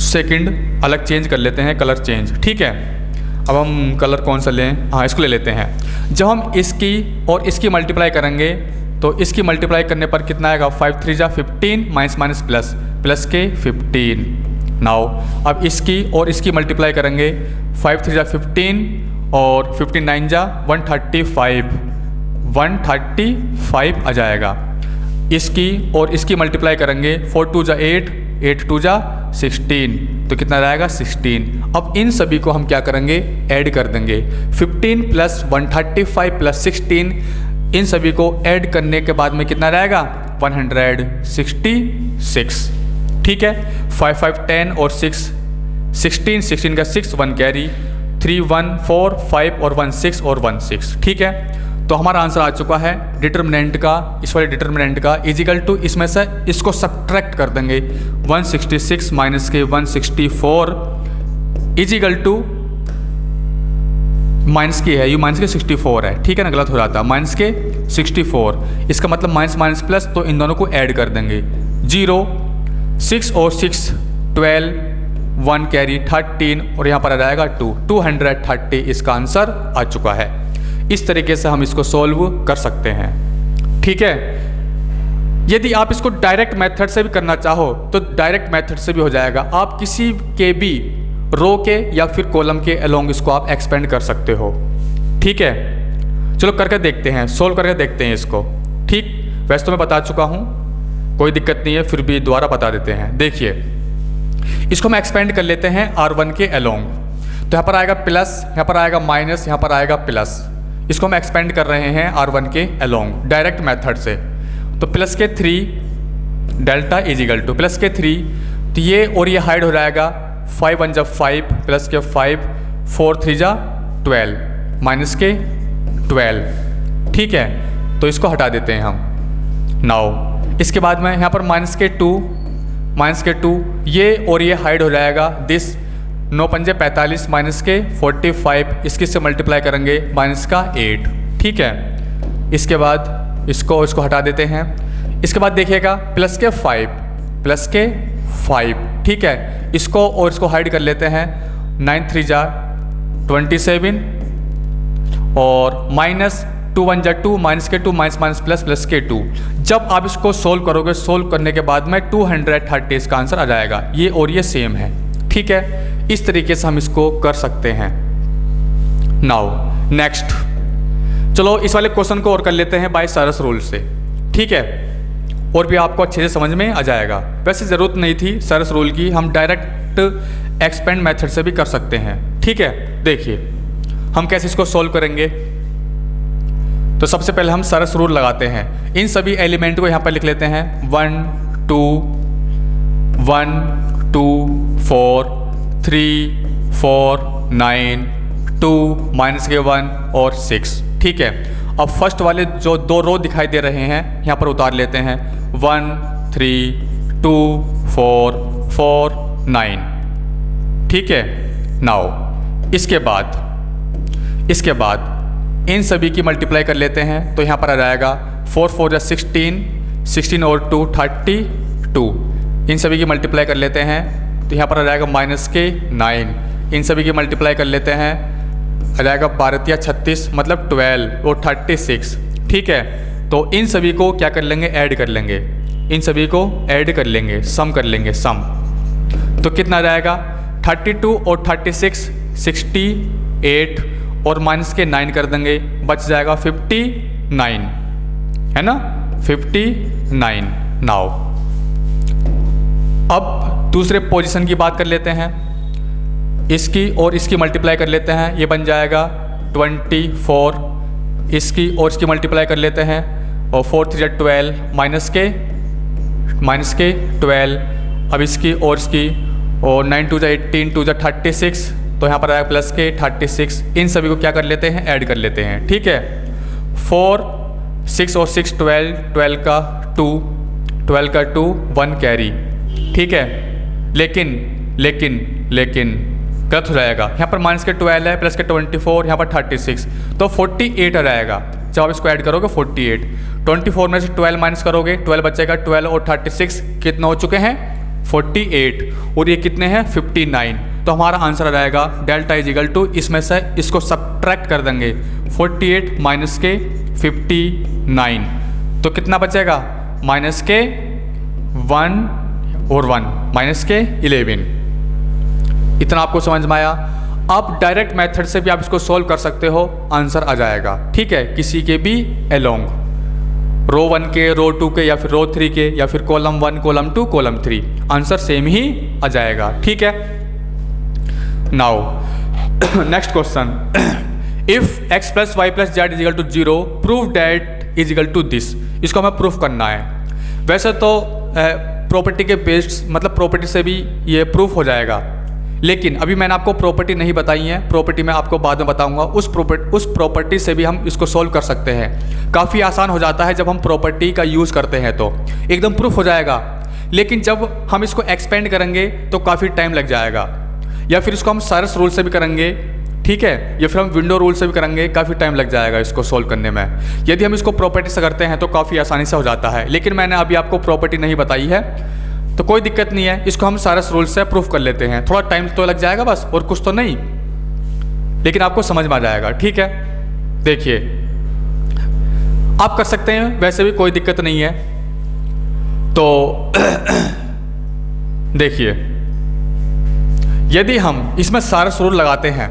सेकंड अलग चेंज कर लेते हैं, कलर चेंज। ठीक है, अब हम कलर कौन सा लें, हाँ इसको ले लेते हैं। जब हम इसकी और इसकी मल्टीप्लाई करेंगे तो इसकी मल्टीप्लाई करने पर कितना आएगा 5 3 जा 15 माइनस माइनस प्लस, प्लस के 15। नाउ अब इसकी और इसकी मल्टीप्लाई करेंगे, 5 3 जा 15 और 15 9 जा 135 आ जाएगा। इसकी और इसकी मल्टीप्लाई करेंगे, 4 2 जा 8, 8 2 जा 16, तो कितना रहेगा 16। अब इन सभी को हम क्या करेंगे, ऐड कर देंगे। 15 प्लस 135 प्लस 16, इन सभी को ऐड करने के बाद में कितना रहेगा 166। ठीक है, 5 5 10 और 6 16, 16 का 6 1 कैरी, 3 1 4 5 और 1 6 और 1 6। ठीक है, तो हमारा आंसर आ चुका है डिटर्मिनेंट का, इस वाले डिटर्मिनेंट का इजिकल टू, इसमें से इसको सब्ट्रैक्ट कर देंगे, 166 माइनस के 164 इजिकल टू माइनस की है, ये माइनस के 64 है। ठीक है ना, गलत हो जाता, माइनस के 64, इसका मतलब माइनस माइनस प्लस, तो इन दोनों को ऐड कर देंगे। 0 6 और 6 12, 1 कैरी 13 और यहाँ पर आ जाएगा 2, 230 इसका आंसर आ चुका है। इस तरीके से हम इसको सॉल्व कर सकते हैं। ठीक है, यदि आप इसको डायरेक्ट मेथड से भी करना चाहो तो डायरेक्ट मेथड से भी हो जाएगा। आप किसी के भी रो के या फिर कॉलम के अलोंग इसको आप एक्सपेंड कर सकते हो। ठीक है, चलो करके देखते हैं, सोल्व करके देखते हैं इसको। ठीक, वैसे तो मैं बता चुका हूँ, कोई दिक्कत नहीं है, फिर भी दोबारा बता देते हैं। देखिए, इसको हम एक्सपेंड कर लेते हैं R1 के अलोंग, तो यहाँ पर आएगा प्लस, यहाँ पर आएगा माइनस, यहाँ पर आएगा प्लस। इसको हम एक्सपेंड कर रहे हैं R1 के अलोंग डायरेक्ट मेथड से, तो प्लस के 3 delta is equal two plus के 3, तो ये और ये हाइड हो जाएगा, 5 1 जा 5 प्लस के 5, 4 3 जा 12 माइनस के 12। ठीक है, तो इसको हटा देते हैं हम। नाउ इसके बाद में यहाँ पर माइनस के 2, ये और ये हाइड हो जाएगा, दिस 9 पंजे 45 माइनस के 45, इसके से मल्टीप्लाई करेंगे माइनस का 8। ठीक है, इसके बाद इसको हटा देते हैं। इसके बाद देखिएगा प्लस के 5, ठीक है, इसको और इसको हाइड कर लेते हैं, 9 3 जा 27 और माइनस 2 1 जा 2 माइनस के 2 माइनस माइनस प्लस प्लस के 2। जब आप इसको सोल्व करोगे, सोल्व करने के बाद में 230 इसका आंसर आ जाएगा। ये और ये सेम है। ठीक है, इस तरीके से हम इसको कर सकते हैं। नाउ नेक्स्ट, चलो इस वाले क्वेश्चन को और कर लेते हैं बाय सरस रूल से। ठीक है, और भी आपको अच्छे से समझ में आ जाएगा। वैसे ज़रूरत नहीं थी सरस रूल की, हम डायरेक्ट एक्सपेंड मेथड से भी कर सकते हैं। ठीक है, देखिए हम कैसे इसको सोल्व करेंगे। तो सबसे पहले हम सरस रूल लगाते हैं। इन सभी एलिमेंट को यहाँ पर लिख लेते हैं, 1 2 1 2 4 3 4 9 2 माइनस के 1 और 6। ठीक है, अब फर्स्ट वाले जो दो रो दिखाई दे रहे हैं यहाँ पर उतार लेते हैं, 1 3 2 4 4 9। ठीक है, नाउ इसके बाद इन सभी की मल्टीप्लाई कर लेते हैं, तो यहाँ पर आ जाएगा 4 4 जा 16, 16 और 2 32। इन सभी की मल्टीप्लाई कर लेते हैं, तो यहाँ पर आ जाएगा माइनस के 9। इन सभी की मल्टीप्लाई कर लेते हैं, आ जाएगा 12 या 36 मतलब 12 और 36। ठीक है, तो इन सभी को क्या कर लेंगे, ऐड कर लेंगे। इन सभी को ऐड कर लेंगे, सम कर लेंगे, सम। तो कितना आ जाएगा 32 और 36 68 और माइनस के 9 कर देंगे, बच जाएगा 59, है ना, 59। नाउ अब दूसरे पोजीशन की बात कर लेते हैं, इसकी और इसकी मल्टीप्लाई कर लेते हैं, ये बन जाएगा 24। इसकी और इसकी मल्टीप्लाई कर लेते हैं और 4 3 12 माइनस के 12 अब इसकी और इसकी, और 9 2 18 2 36, तो यहाँ पर आएगा प्लस के 36। इन सभी को क्या कर लेते हैं, ऐड कर लेते हैं। ठीक है, 4 6 और 6 12, 12 का 2, 12 का 2 1 कैरी। ठीक है, लेकिन गलत हो जाएगा। यहाँ पर माइनस के 12 है, प्लस के 24, यहाँ पर 36, तो 48 आ जाएगा जब आप इसको ऐड करोगे। 48 24 में से 12 माइनस करोगे, 12 बचेगा। 12 और 36 कितना हो चुके हैं, 48, और ये कितने हैं, 59। तो हमारा आंसर आ जाएगा डेल्टा इज इक्वल टू, इसमें से इसको सब्ट्रैक्ट कर देंगे, 48 माइनस के 59, तो कितना बचेगा, माइनस के 1 और 1 माइनस के 11। इतना आपको समझ में आया। आप डायरेक्ट मेथड से भी आप इसको सोल्व कर सकते हो, आंसर आ जाएगा। ठीक है, किसी के भी अलोंग, रो 1 के, रो 2 के, या फिर रो 3 के, या फिर column 1 column 2 column 3, answer same ही आ जाएगा। ठीक है, now next question, if x plus Y plus Z is equal to 0 prove that is equal to this. इसको हमें प्रूफ करना है। वैसे तो प्रॉपर्टी के बेस्ड, मतलब प्रॉपर्टी से भी ये प्रूफ हो जाएगा, लेकिन अभी मैंने आपको प्रॉपर्टी नहीं बताई है, प्रॉपर्टी मैं आपको बाद में बताऊंगा। उस प्रॉपर्टी से भी हम इसको सोल्व कर सकते हैं। काफ़ी आसान हो जाता है जब हम प्रॉपर्टी का यूज़ करते हैं, तो एकदम प्रूफ हो जाएगा। लेकिन जब हम इसको एक्सपेंड करेंगे तो काफ़ी टाइम लग जाएगा, या फिर इसको हम सारस रूल से भी करेंगे, ठीक है, या फिर हम विंडो रूल से भी करेंगे, काफ़ी टाइम लग जाएगा इसको सोल्व करने में। यदि हम इसको प्रॉपर्टी से करते हैं तो काफ़ी आसानी से हो जाता है, लेकिन मैंने अभी आपको प्रॉपर्टी नहीं बताई है, तो कोई दिक्कत नहीं है। इसको हम सारस रूल से प्रूफ कर लेते हैं। थोड़ा टाइम तो लग जाएगा बस, और कुछ तो नहीं, लेकिन आपको समझ में आ जाएगा। ठीक है, देखिए आप कर सकते हैं, वैसे भी कोई दिक्कत नहीं है। तो देखिए, यदि हम इसमें सारस रूल लगाते हैं,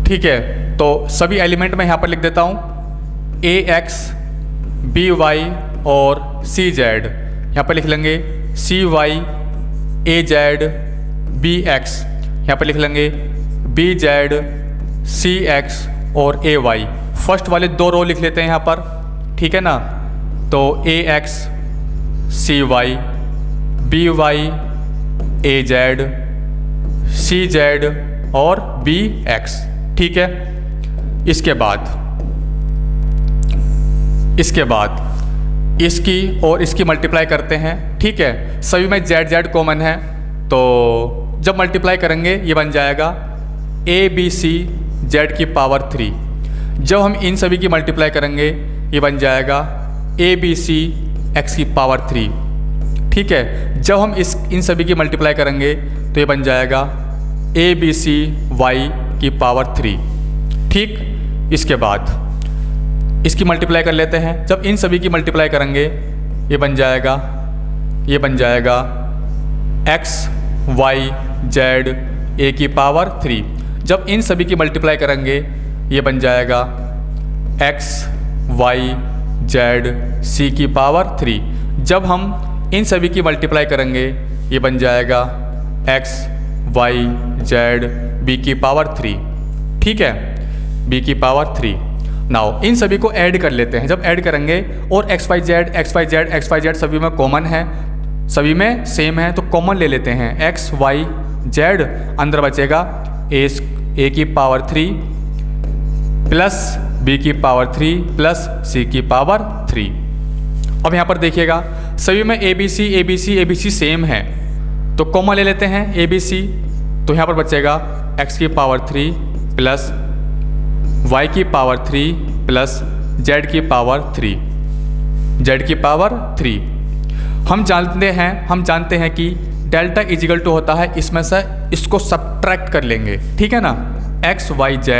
ठीक है, तो सभी एलिमेंट में यहाँ पर लिख देता हूँ, ax by और cz, यहाँ पर लिख लेंगे cy az bx, यहाँ पर लिख लेंगे bz cx और ay। फर्स्ट वाले 2 रो लिख लेते हैं यहाँ पर, ठीक है ना, तो ax cy by az cz और bx। ठीक है, इसके बाद इसकी और इसकी मल्टीप्लाई करते हैं। ठीक है, सभी में z कॉमन है, तो जब मल्टीप्लाई करेंगे ये बन जाएगा abc z की पावर 3। जब हम इन सभी की मल्टीप्लाई करेंगे ये बन जाएगा abc x की पावर 3। ठीक है, जब हम इन सभी की मल्टीप्लाई करेंगे तो ये बन जाएगा abc y की पावर 3। ठीक, इसके बाद इसकी मल्टीप्लाई कर लेते हैं। जब इन सभी की मल्टीप्लाई करेंगे ये बन जाएगा x y z a की पावर 3। जब इन सभी की मल्टीप्लाई करेंगे ये बन जाएगा x y z c की पावर 3। जब हम इन सभी की मल्टीप्लाई करेंगे ये बन जाएगा x y z b की पावर 3। ठीक है, b की पावर 3। नाउ इन सभी को ऐड कर लेते हैं। जब ऐड करेंगे और x y z सभी में कॉमन है, सभी में सेम है, तो कॉमन ले लेते हैं x y z, अंदर बचेगा a की पावर 3 प्लस b की पावर 3 प्लस c की पावर 3। अब यहाँ पर देखिएगा सभी में abc सेम है, तो कॉमन ले लेते हैं abc, तो यहाँ पर बचेगा x की पावर 3 प्लस y की पावर 3 प्लस z की पावर 3। हम जानते हैं कि डेल्टा इजिकल टू होता है, इसमें से इसको सब्ट्रैक्ट कर लेंगे। ठीक है ना, x y z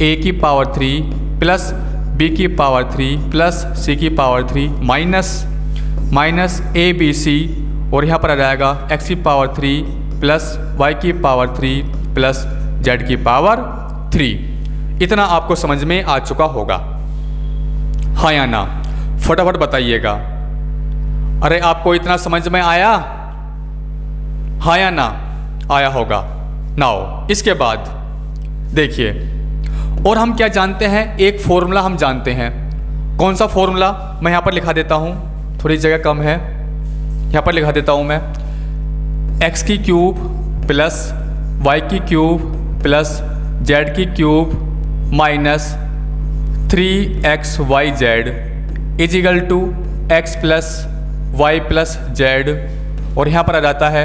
a की पावर 3 प्लस b की पावर 3 प्लस c की पावर 3 माइनस abc, और यहाँ पर आ जाएगा x की पावर 3 प्लस y की पावर 3 प्लस z की पावर 3। इतना आपको समझ में आ चुका होगा, हाँ या ना? फटाफट बताइएगा। अरे आपको इतना समझ में आया, हाँ या ना? आया होगा। नाउ इसके बाद देखिए, और हम क्या जानते हैं, एक फॉर्मूला हम जानते हैं। कौन सा फॉर्मूला, मैं यहाँ पर लिखा देता हूँ, थोड़ी जगह कम है। यहाँ पर लिखा देता हूँ मैं x की क्यूब प्लस y की क्यूब प्लस z की cube minus 3xyz is equal to x plus Y plus Z, और यहाँ पर आ जाता है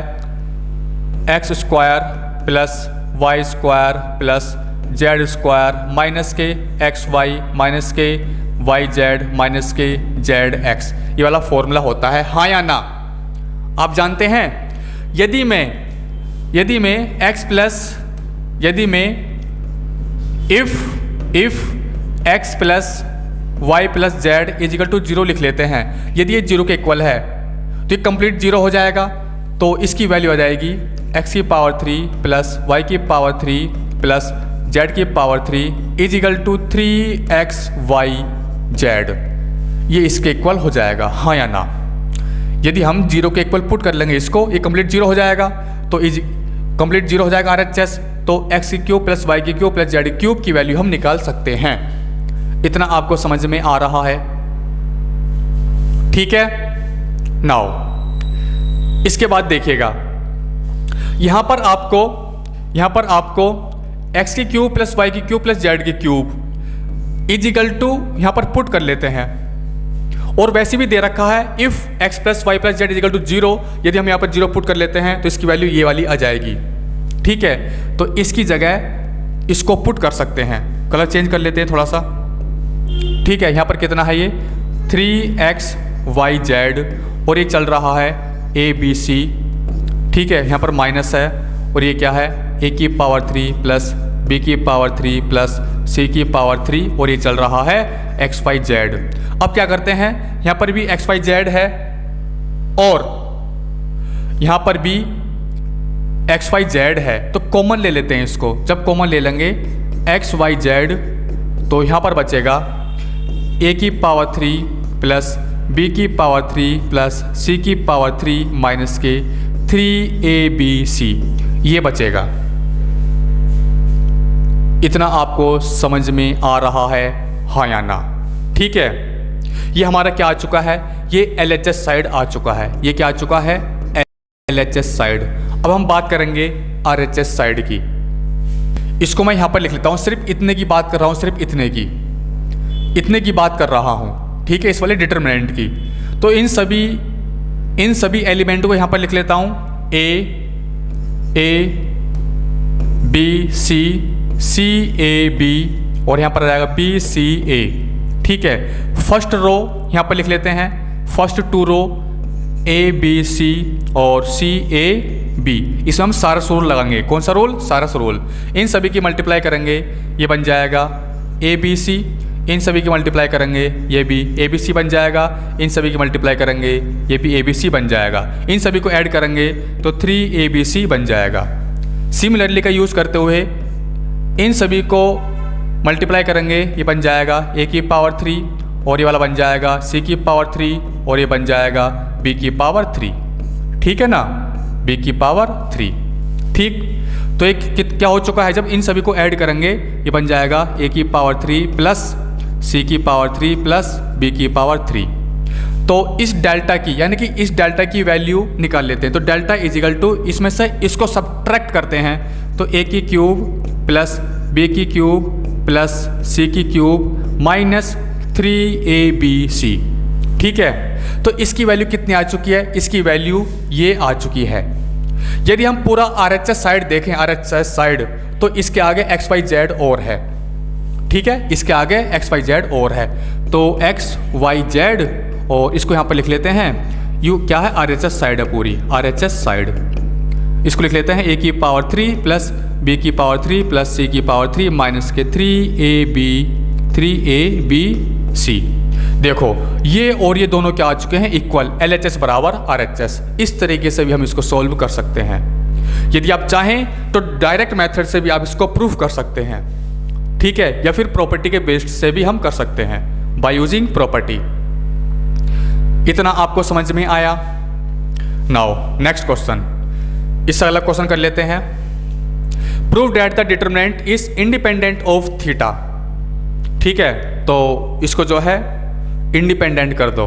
X square plus Y square plus Z square minus के एक्स वाई माइनस के वाई जेड माइनस के जेड एक्स, ये वाला फॉर्मूला होता है, हाँ या ना? आप जानते हैं यदि मैं x plus if x plus y plus Z is equal to 0 लिख लेते हैं, यदि ये 0 के इक्वल है तो ये कंप्लीट 0 हो जाएगा, तो इसकी वैल्यू आ जाएगी x की पावर 3 प्लस y की पावर 3 प्लस z की power 3 is equal to 3xyz, ये इसके इक्वल हो जाएगा, हाँ या ना? यदि हम 0 के इक्वल पुट कर लेंगे इसको, ये कंप्लीट 0 हो जाएगा, तो इज कंप्लीट 0 हो जाएगा RHS, तो x की क्यूब प्लस y की क्यूब प्लस z की क्यूब की वैल्यू हम निकाल सकते हैं। इतना आपको समझ में आ रहा है? ठीक है। नाउ इसके बाद देखिएगा, यहां पर आपको x की क्यूब प्लस y की क्यूब प्लस z की क्यूब इज इक्वल टू यहां पर पुट कर लेते हैं, और वैसे भी दे रखा है if x plus Y plus Z is equal to 0, यदि हम यहाँ पर 0 पुट कर लेते हैं तो इसकी वैल्यू ये वाली आ जाएगी। ठीक है, तो इसकी जगह इसको पुट कर सकते हैं, कलर चेंज कर लेते हैं थोड़ा सा। ठीक है, यहाँ पर कितना है ये 3xyz, और ये चल रहा है ABC। ठीक है, यहाँ पर माइनस है, और ये क्या है a की पावर 3 प्लस b की पावर 3 प्लस c की पावर 3, और ये चल रहा है xyz। अब क्या करते हैं, यहाँ पर भी xyz है और यहाँ पर भी xyz है, तो कॉमन ले लेते हैं इसको। जब कॉमन ले लेंगे xyz, तो यहाँ पर बचेगा a की पावर 3 प्लस b की पावर 3 प्लस c की पावर 3 माइनस के 3abc, ये बचेगा। इतना आपको समझ में आ रहा है, हाँ या ना? ठीक है, ये हमारा क्या आ चुका है, ये LHS साइड आ चुका है। ये क्या आ चुका है, LHS साइड। अब हम बात करेंगे RHS साइड की। इसको मैं यहाँ पर लिख लेता हूँ, सिर्फ इतने की बात कर रहा हूँ, सिर्फ इतने की बात कर रहा हूँ। ठीक है, इस वाले डिटरमिनेंट की। तो इन सभी एलिमेंट को यहाँ पर लिख लेता हूँ, A B C A B, और यहाँ पर आ जाएगा B C A। ठीक है, फर्स्ट रो यहाँ पर लिख लेते हैं, first 2 row A B C और C A B, इसमें हम सारस रूल लगाएंगे। कौन सा रूल? सारस रूल। इन सभी की मल्टीप्लाई करेंगे, ये बन जाएगा A B C, इन सभी की मल्टीप्लाई करेंगे, ये भी A B C बन जाएगा, इन सभी की मल्टीप्लाई करेंगे, ये भी A B C बन जाएगा, इन सभी को ऐड करेंगे तो 3ABC बन जाएगा। सिमिलरली का यूज़ करते हुए इन सभी को मल्टीप्लाई करेंगे, ये बन जाएगा A की पावर 3, और ये वाला बन जाएगा C की पावर 3, और ये बन जाएगा B की पावर 3। ठीक है ना, B की पावर 3। ठीक, तो एक क्या हो चुका है, जब इन सभी को ऐड करेंगे ये बन जाएगा A की पावर 3 प्लस C की पावर 3 प्लस B की पावर 3। तो इस डेल्टा की, यानी कि इस डेल्टा की वैल्यू निकाल लेते हैं। तो डेल्टा इज इक्वल टू, इसमें से इसको सब्ट्रैक्ट करते हैं, तो A की क्यूब प्लस B की क्यूब प्लस C की क्यूब माइनस 3ABC। ठीक है, तो इसकी वैल्यू कितनी आ चुकी है, इसकी वैल्यू ये आ चुकी है। यदि हम पूरा RHS साइड देखें, RHS साइड, तो इसके आगे XYZ और है। ठीक है, इसके आगे XYZ और है, तो XYZ, और इसको यहाँ पर लिख लेते हैं, यू क्या है, RHS साइड है पूरी, RHS साइड। इसको लिख लेते हैं A की पावर 3 प्लस B की पावर 3 प्लस C की पावर 3 माइनस के 3ABC। देखो ये और ये दोनों क्या आ चुके हैं, इक्वल, LHS बराबर RHS। इस तरीके से भी हम इसको सॉल्व कर सकते हैं। यदि आप चाहें तो डायरेक्ट मेथड से भी आप इसको प्रूफ कर सकते हैं। ठीक है, या फिर प्रॉपर्टी के बेस्ड से भी हम कर सकते हैं, बाय यूजिंग प्रॉपर्टी। इतना आपको समझ में आया? नाउ नेक्स्ट क्वेश्चन, इससे अगला क्वेश्चन कर लेते हैं। Prove that the determinant is independent of theta. ठीक है, तो इसको जो है इंडिपेंडेंट कर दो।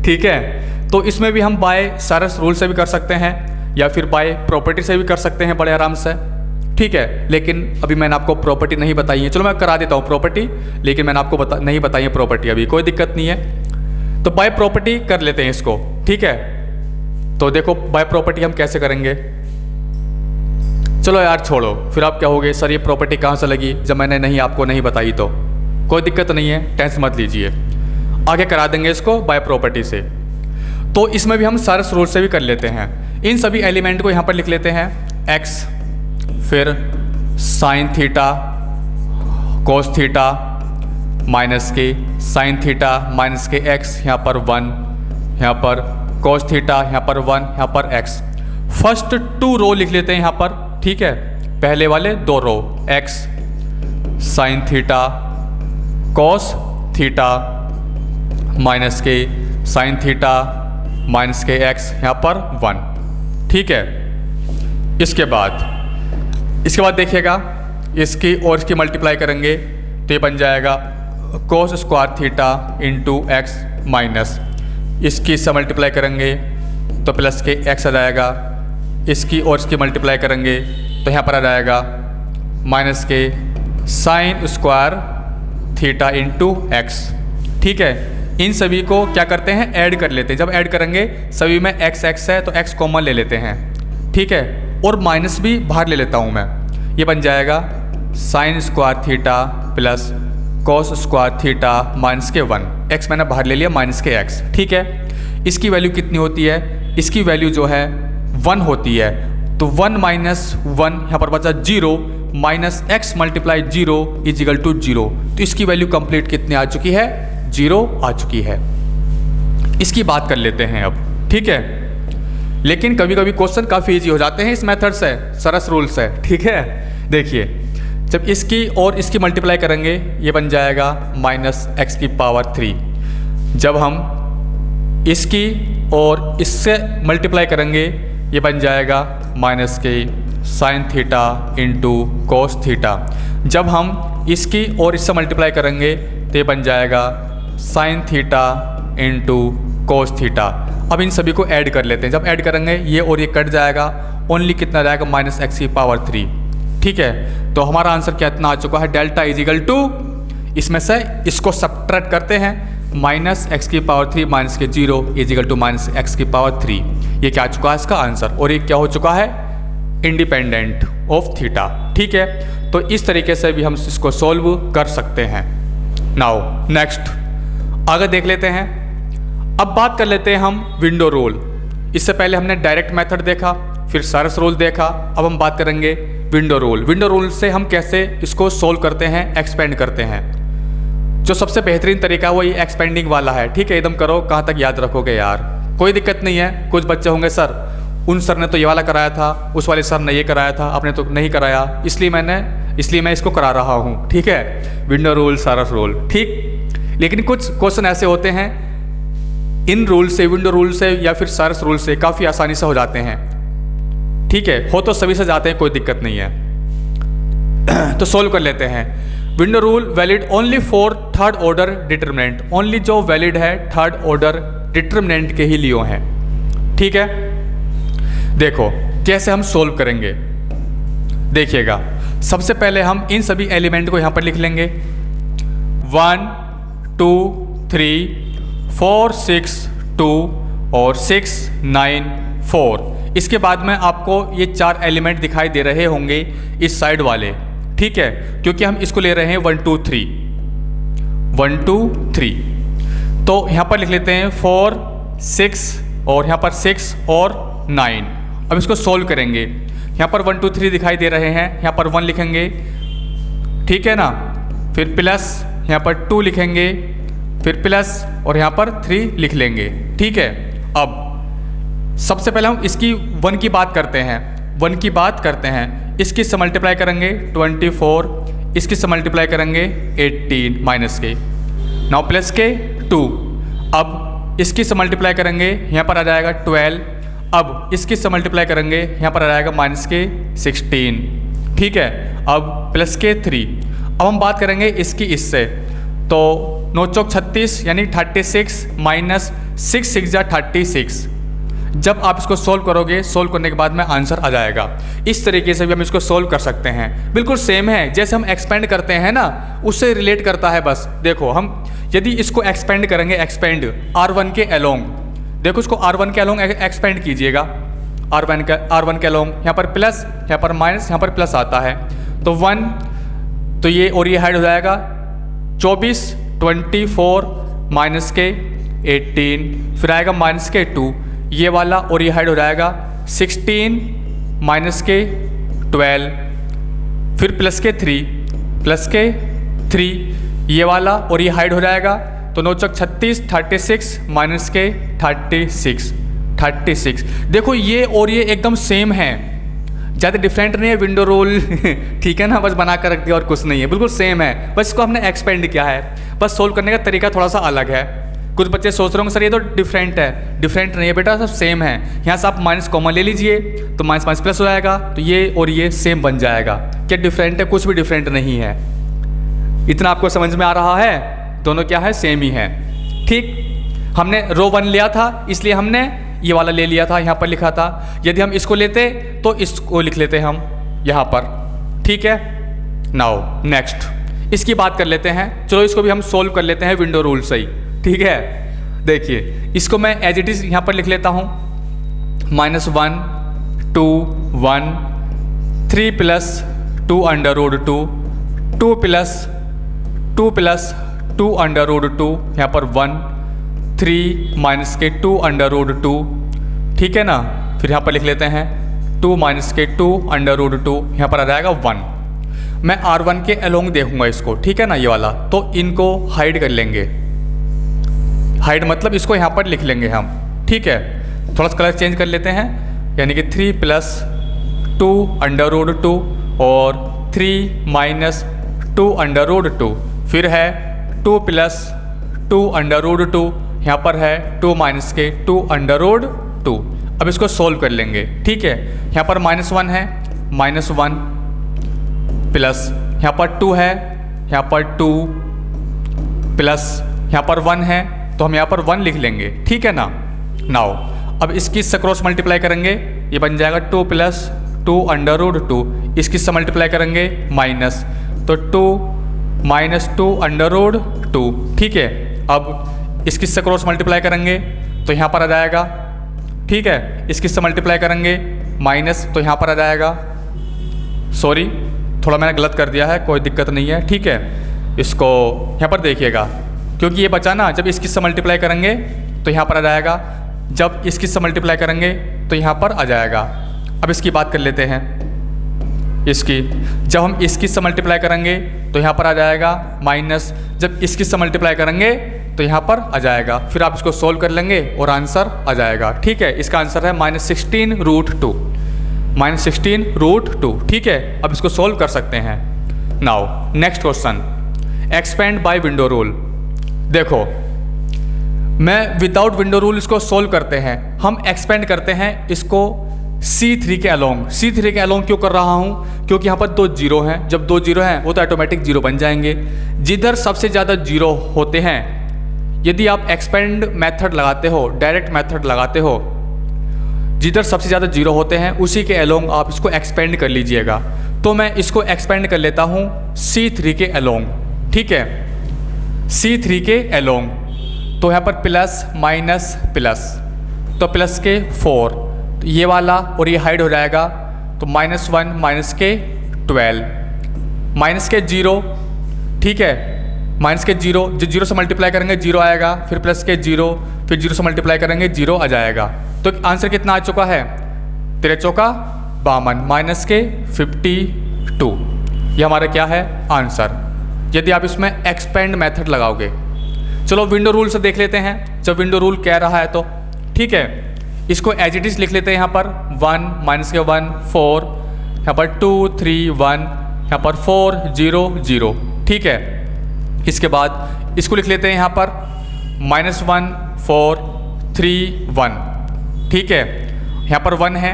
ठीक है, तो इसमें भी हम बाय सारस रूल से भी कर सकते हैं या फिर बाय प्रॉपर्टी से भी कर सकते हैं बड़े आराम से, ठीक है। लेकिन अभी मैंने आपको प्रॉपर्टी नहीं बताई है, चलो मैं करा देता हूँ प्रॉपर्टी, लेकिन मैंने आपको नहीं बताई है प्रॉपर्टी अभी, कोई दिक्कत नहीं है। तो बाय प्रॉपर्टी कर लेते हैं इसको, ठीक है। तो देखो बाय प्रॉपर्टी हम कैसे करेंगे, चलो यार छोड़ो, फिर आप क्या होगे सर ये प्रॉपर्टी कहाँ से लगी जब मैंने आपको नहीं बताई, तो कोई दिक्कत नहीं है, टेंशन मत लीजिए, आगे करा देंगे इसको बाय प्रॉपर्टी से। तो इसमें भी हम सारस रूल से भी कर लेते हैं। इन सभी एलिमेंट को यहाँ पर लिख लेते हैं x, फिर sine theta cos theta minus के साइन थीटा माइनस के x, यहाँ पर 1, यहाँ पर कोस थीटा, यहाँ पर 1, यहाँ पर x। फर्स्ट 2 रो लिख लेते हैं यहाँ पर, ठीक है, पहले वाले 2 रो x sine theta cos theta minus के साइन थीटा माइनस के x, यहाँ पर 1, ठीक है। इसके बाद देखिएगा इसकी और इसकी मल्टीप्लाई करेंगे तो ये बन जाएगा cos square theta into x minus, इसकी इससे मल्टीप्लाई करेंगे तो प्लस के x आ जाएगा, इसकी और इसकी मल्टीप्लाई करेंगे तो यहाँ पर आ जाएगा माइनस के sign square theta into x, ठीक है। इन सभी को क्या करते हैं ऐड कर लेते हैं, जब ऐड करेंगे सभी में x है तो x कॉमन ले लेते हैं, ठीक है, और माइनस भी बाहर ले लेता हूँ मैं, ये बन जाएगा sine square theta plus cos square theta minus के 1, x मैंने बाहर ले लिया माइनस के x, ठीक है। इसकी वैल्यू कितनी होती है, इसकी वैल्यू जो है 1 होती है, तो 1 माइनस 1 यहाँ पर बचा 0 minus x multiply 0 is equal to 0, तो इसकी वैल्यू कंप्लीट कितनी आ चुकी है, 0 आ चुकी है। इसकी बात कर लेते हैं अब, ठीक है। लेकिन कभी कभी क्वेश्चन काफ़ी इजी हो जाते हैं इस मेथड से, सरस रूल से, ठीक है। देखिए जब इसकी और इसकी मल्टीप्लाई करेंगे ये बन जाएगा माइनस एक्स की पावर 3, जब हम इसकी और इससे मल्टीप्लाई करेंगे ये बन जाएगा माइनस के sine theta into cos theta, जब हम इसकी और इससे मल्टीप्लाई करेंगे तो ये बन जाएगा sine theta into cos theta. अब इन सभी को ऐड कर लेते हैं, जब ऐड करेंगे ये और ये कट जाएगा, ओनली कितना जाएगा माइनस एक्स की पावर 3, ठीक है। तो हमारा आंसर कितना आ चुका है, डेल्टा इज इक्वल टू, इसमें से इसको सब्ट्रैक्ट करते हैं, माइनस एक्स की पावर 3 माइनस के 0 is equal to minus X की पावर 3, ये क्या आ चुका है इसका आंसर, और ये क्या हो चुका है इंडिपेंडेंट ऑफ थीटा, ठीक है। तो इस तरीके से भी हम इसको सॉल्व कर सकते हैं। नाउ नेक्स्ट आगे देख लेते हैं। अब बात कर लेते हैं हम विंडो रूल। इससे पहले हमने डायरेक्ट मेथड देखा, फिर सरस रूल देखा, अब हम बात करेंगे विंडो रूल। विंडो रूल से हम कैसे इसको सोल्व करते हैं, एक्सपेंड करते हैं। जो सबसे बेहतरीन तरीका वो ये एक्सपेंडिंग वाला है, ठीक है। एकदम करो, कहाँ तक याद रखोगे यार, कोई दिक्कत नहीं है। कुछ बच्चे होंगे सर उन सर ने तो ये वाला कराया था, उस वाले सर ने ये कराया था, आपने तो नहीं कराया, इसलिए मैं इसको करा रहा हूँ, ठीक है। विंडो रूल सरस रूल, ठीक। लेकिन कुछ क्वेश्चन ऐसे होते हैं इन रूल से, विंडो रूल से या फिर सरस रूल से काफ़ी आसानी से हो जाते हैं, ठीक है। हो तो सभी से जाते हैं, कोई दिक्कत नहीं है। तो सोल्व कर लेते हैं। Window rule valid only for third order determinant, only जो वैलिड है थर्ड ऑर्डर डिटर्मिनेंट के ही लिए हैं, ठीक है। देखो कैसे हम सोल्व करेंगे, देखिएगा। सबसे पहले हम इन सभी एलिमेंट को यहाँ पर लिख लेंगे, 1 2 3 4 6 2 और 6 9 4। इसके बाद में आपको ये 4 एलिमेंट दिखाई दे रहे होंगे इस साइड वाले, ठीक है, क्योंकि हम इसको ले रहे हैं 1 2 3 1 2 3। तो यहाँ पर लिख लेते हैं 4 6 और यहाँ पर 6 और 9। अब इसको सोल्व करेंगे। यहाँ पर 1 2 3 दिखाई दे रहे हैं, यहाँ पर 1 लिखेंगे, ठीक है ना, फिर प्लस यहाँ पर 2 लिखेंगे, फिर प्लस और यहाँ पर 3 लिख लेंगे, ठीक है। अब सबसे पहले हम इसकी 1 की बात करते हैं, 1 की बात करते हैं। इसकी से मल्टीप्लाई करेंगे 24, इसकी से मल्टीप्लाई करेंगे 18 माइनस के, नाउ प्लस के 2। अब इसकी से मल्टीप्लाई करेंगे, यहाँ पर आ जाएगा 12। अब इसकी से मल्टीप्लाई करेंगे, यहाँ पर आ जाएगा माइनस के 16, ठीक है। अब प्लस के 3। अब हम बात करेंगे इसकी इससे, तो 9 चौक 36 यानी 36 माइनस 6 6 जा 36। जब आप इसको सोल्व करोगे, सोल्व करने के बाद में आंसर आ जाएगा। इस तरीके से भी हम इसको सोल्व कर सकते हैं। बिल्कुल सेम है, जैसे हम एक्सपेंड करते हैं ना, उससे रिलेट करता है। बस देखो, हम यदि इसको एक्सपेंड करेंगे, एक्सपेंड R1 के अलोंग, देखो इसको R1 के अलोंग एक्सपेंड कीजिएगा, R1 के अलोंग, यहाँ पर प्लस, यहाँ पर माइनस, यहाँ पर प्लस आता है, तो 1, तो ये और ये हाइड हो जाएगा 24, 24 माइनस के 18, फिर आएगा माइनस के 2, ये वाला और ये हाइड हो जाएगा 16 माइनस के 12, फिर प्लस के 3, ये वाला और ये हाइड हो जाएगा, तो 9 चौक 36, 36 माइनस के 36। देखो ये और ये एकदम सेम है, ज़्यादा डिफरेंट नहीं है विंडो रूल ठीक है ना, बस बना कर रख दिया और कुछ नहीं है, बिल्कुल सेम है, बस इसको हमने एक्सपेंड किया है। बस सोल्व करने का तरीका थोड़ा सा अलग है। कुछ बच्चे सोच रहे होंगे सर ये तो डिफरेंट है, डिफरेंट नहीं है बेटा, सब सेम है। यहाँ से आप माइनस कॉमन ले लीजिए तो माइनस माइनस प्लस हो जाएगा, तो ये और ये सेम बन जाएगा। क्या डिफरेंट है? कुछ भी डिफरेंट नहीं है। इतना आपको समझ में आ रहा है? दोनों क्या है? सेम ही है। ठीक, हमने रो 1 लिया था इसलिए हमने ये वाला ले लिया था, यहाँ पर लिखा था। यदि हम इसको लेते तो इसको लिख लेते हम यहाँ पर। ठीक है, नाउ नेक्स्ट इसकी बात कर लेते हैं। चलो इसको भी हम सोल्व कर लेते हैं विंडो रूल से ही। ठीक है, देखिए इसको मैं एज इट इज यहाँ पर लिख लेता हूँ, -1 2 1 3 plus 2 under root 2 2 plus 2 under root 2, यहाँ पर 1 3 माइनस के 2 अंडर रूट 2। ठीक है ना, फिर यहाँ पर लिख लेते हैं 2 माइनस के 2 अंडर रूट 2, यहाँ पर आ जाएगा 1। मैं R1 के अलोंग देखूंगा इसको, ठीक है ना, ये वाला, तो इनको हाइड कर लेंगे। हाइड मतलब इसको यहाँ पर लिख लेंगे हम। ठीक है, थोड़ा सा कलर चेंज कर लेते हैं, यानी कि 3 प्लस 2 अंडर रूट 2 और 3 माइनस 2 अंडर रूट 2, फिर है 2 प्लस 2 अंडर रूट 2, यहाँ पर है 2 माइनस के 2 अंडर रूट 2। अब इसको सोल्व कर लेंगे। ठीक है, यहाँ पर -1 है, -1 प्लस यहाँ पर 2 है, यहाँ पर 2 प्लस यहाँ पर 1 है, तो हम यहाँ पर 1 लिख लेंगे। ठीक है ना। नाउ अब इसकी से क्रॉस मल्टीप्लाई करेंगे, ये बन जाएगा 2 प्लस 2 अंडर रूट 2, इसकी से मल्टीप्लाई करेंगे माइनस, तो 2 माइनस 2 अंडर रूट 2। ठीक है, अब इसकी से क्रॉस मल्टीप्लाई करेंगे तो यहाँ पर आ जाएगा। ठीक है, इसकी से मल्टीप्लाई करेंगे माइनस, तो यहाँ पर आ जाएगा। सॉरी, थोड़ा मैंने गलत कर दिया है, कोई दिक्कत नहीं है। ठीक है, इसको यहाँ पर देखिएगा, क्योंकि ये बचा ना, जब इसकी से मल्टीप्लाई करेंगे तो यहाँ पर आ जाएगा, जब इसकी से मल्टीप्लाई करेंगे तो यहाँ पर आ जाएगा। अब इसकी बात कर लेते हैं, इसकी जब हम इसकी से मल्टीप्लाई करेंगे तो यहाँ पर आ जाएगा माइनस, जब इसकी से मल्टीप्लाई करेंगे तो यहाँ पर आ जाएगा। फिर आप इसको सोल्व कर लेंगे और आंसर आ जाएगा। ठीक है, इसका आंसर है -16 रूट 2, -16 रूट 2। ठीक है, अब इसको सोल्व कर सकते हैं। Now next question, expand by window rule. देखो, मैं विदाउट विंडो रूल इसको सोल्व करते हैं, हम एक्सपेंड करते हैं इसको C3 के अलोंग। C3 के अलोंग क्यों कर रहा हूँ? क्योंकि यहाँ पर 2 जीरो हैं, जब 2 जीरो हैं वो तो ऑटोमेटिक जीरो बन जाएंगे। जिधर सबसे ज़्यादा जीरो होते हैं, यदि आप एक्सपेंड मेथड लगाते हो, डायरेक्ट मेथड लगाते हो, जिधर सबसे ज़्यादा जीरो होते हैं उसी के अलोंग आप इसको एक्सपेंड कर लीजिएगा। तो मैं इसको एक्सपेंड कर लेता हूँ C3 के अलोंग। ठीक है, C3 के अलोंग, तो यहाँ पर प्लस माइनस प्लस, तो प्लस के 4, तो ये वाला और ये हाइड हो जाएगा, तो -1 माइनस के 12, माइनस के 0। ठीक है, माइनस के 0, जो 0 से मल्टीप्लाई करेंगे 0 आएगा, फिर प्लस के 0, फिर 0 से मल्टीप्लाई करेंगे 0 आ जाएगा। तो आंसर कितना आ चुका है? 13 चौका 52, माइनस के 52। ये हमारा क्या है? आंसर, यदि आप इसमें एक्सपेंड मेथड लगाओगे। चलो विंडो रूल से देख लेते हैं, जब विंडो रूल कह रहा है तो। ठीक है, इसको एज इट इज लिख लेते हैं। यहाँ पर 1 माइनस के 1 4, यहाँ पर 2 3 1, यहाँ पर 4 0 0। ठीक है, इसके बाद इसको लिख लेते हैं यहाँ पर -1 4 3 1। ठीक है, यहाँ पर 1 है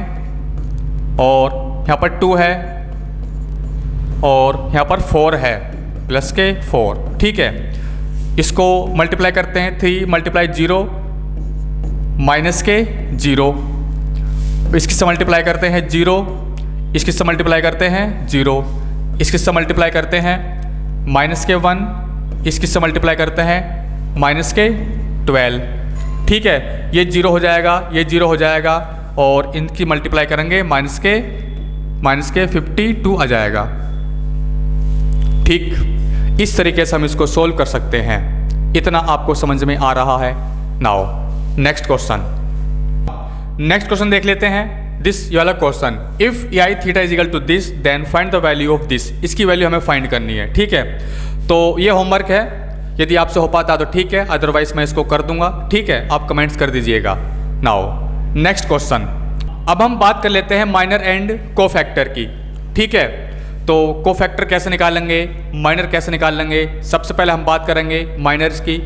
और यहाँ पर 2 है और यहाँ पर 4 है, प्लस के 4। ठीक है, इसको मल्टीप्लाई करते हैं, 3 मल्टीप्लाई 0 माइनस के 0, इसके से मल्टीप्लाई करते हैं 0, इसके से मल्टीप्लाई करते हैं 0, इसके से मल्टीप्लाई करते हैं माइनस के 1, इसके से मल्टीप्लाई करते हैं माइनस के 12। ठीक है, ये 0 हो जाएगा, ये 0 हो जाएगा और इनकी मल्टीप्लाई करेंगे माइनस के 52 आ जाएगा। ठीक, इस तरीके से हम इसको सोल्व कर सकते हैं। इतना आपको समझ में आ रहा है। नाउ नेक्स्ट क्वेश्चन देख लेते हैं। दिस ये वाला question, if ai theta is equal to this then find the value of this. इसकी वैल्यू हमें फाइंड करनी है। ठीक है, तो ये होमवर्क है, यदि आपसे हो पाता तो ठीक है, अदरवाइज मैं इसको कर दूंगा। ठीक है, आप कमेंट्स कर दीजिएगा। नाउ नेक्स्ट क्वेश्चन, अब हम बात कर लेते हैं माइनर एंड कोफैक्टर की। ठीक है, तो कोफैक्टर कैसे निकालेंगे, माइनर कैसे निकालेंगे, सबसे पहले हम बात करेंगे माइनर्स की,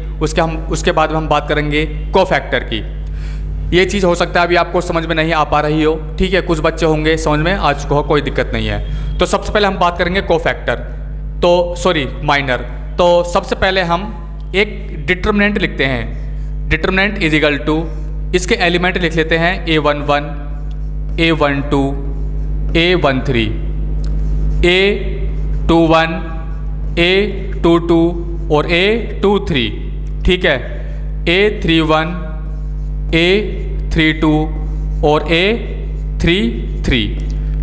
उसके बाद हम बात करेंगे कोफैक्टर की। ये चीज़ हो सकता है अभी आपको समझ में नहीं आ पा रही हो। ठीक है, कुछ बच्चे होंगे समझ में आ चुका हो, कोई दिक्कत नहीं है। तो सबसे पहले हम बात करेंगे कोफैक्टर, तो सॉरी माइनर। तो सबसे पहले हम एक डिटर्मिनेंट लिखते हैं। डिटर्मिनेंट इज इक्वल टू, इसके एलिमेंट लिख लेते हैं a11, a12, a13, a21, a22 और a23। ठीक है, a31, a32 और a33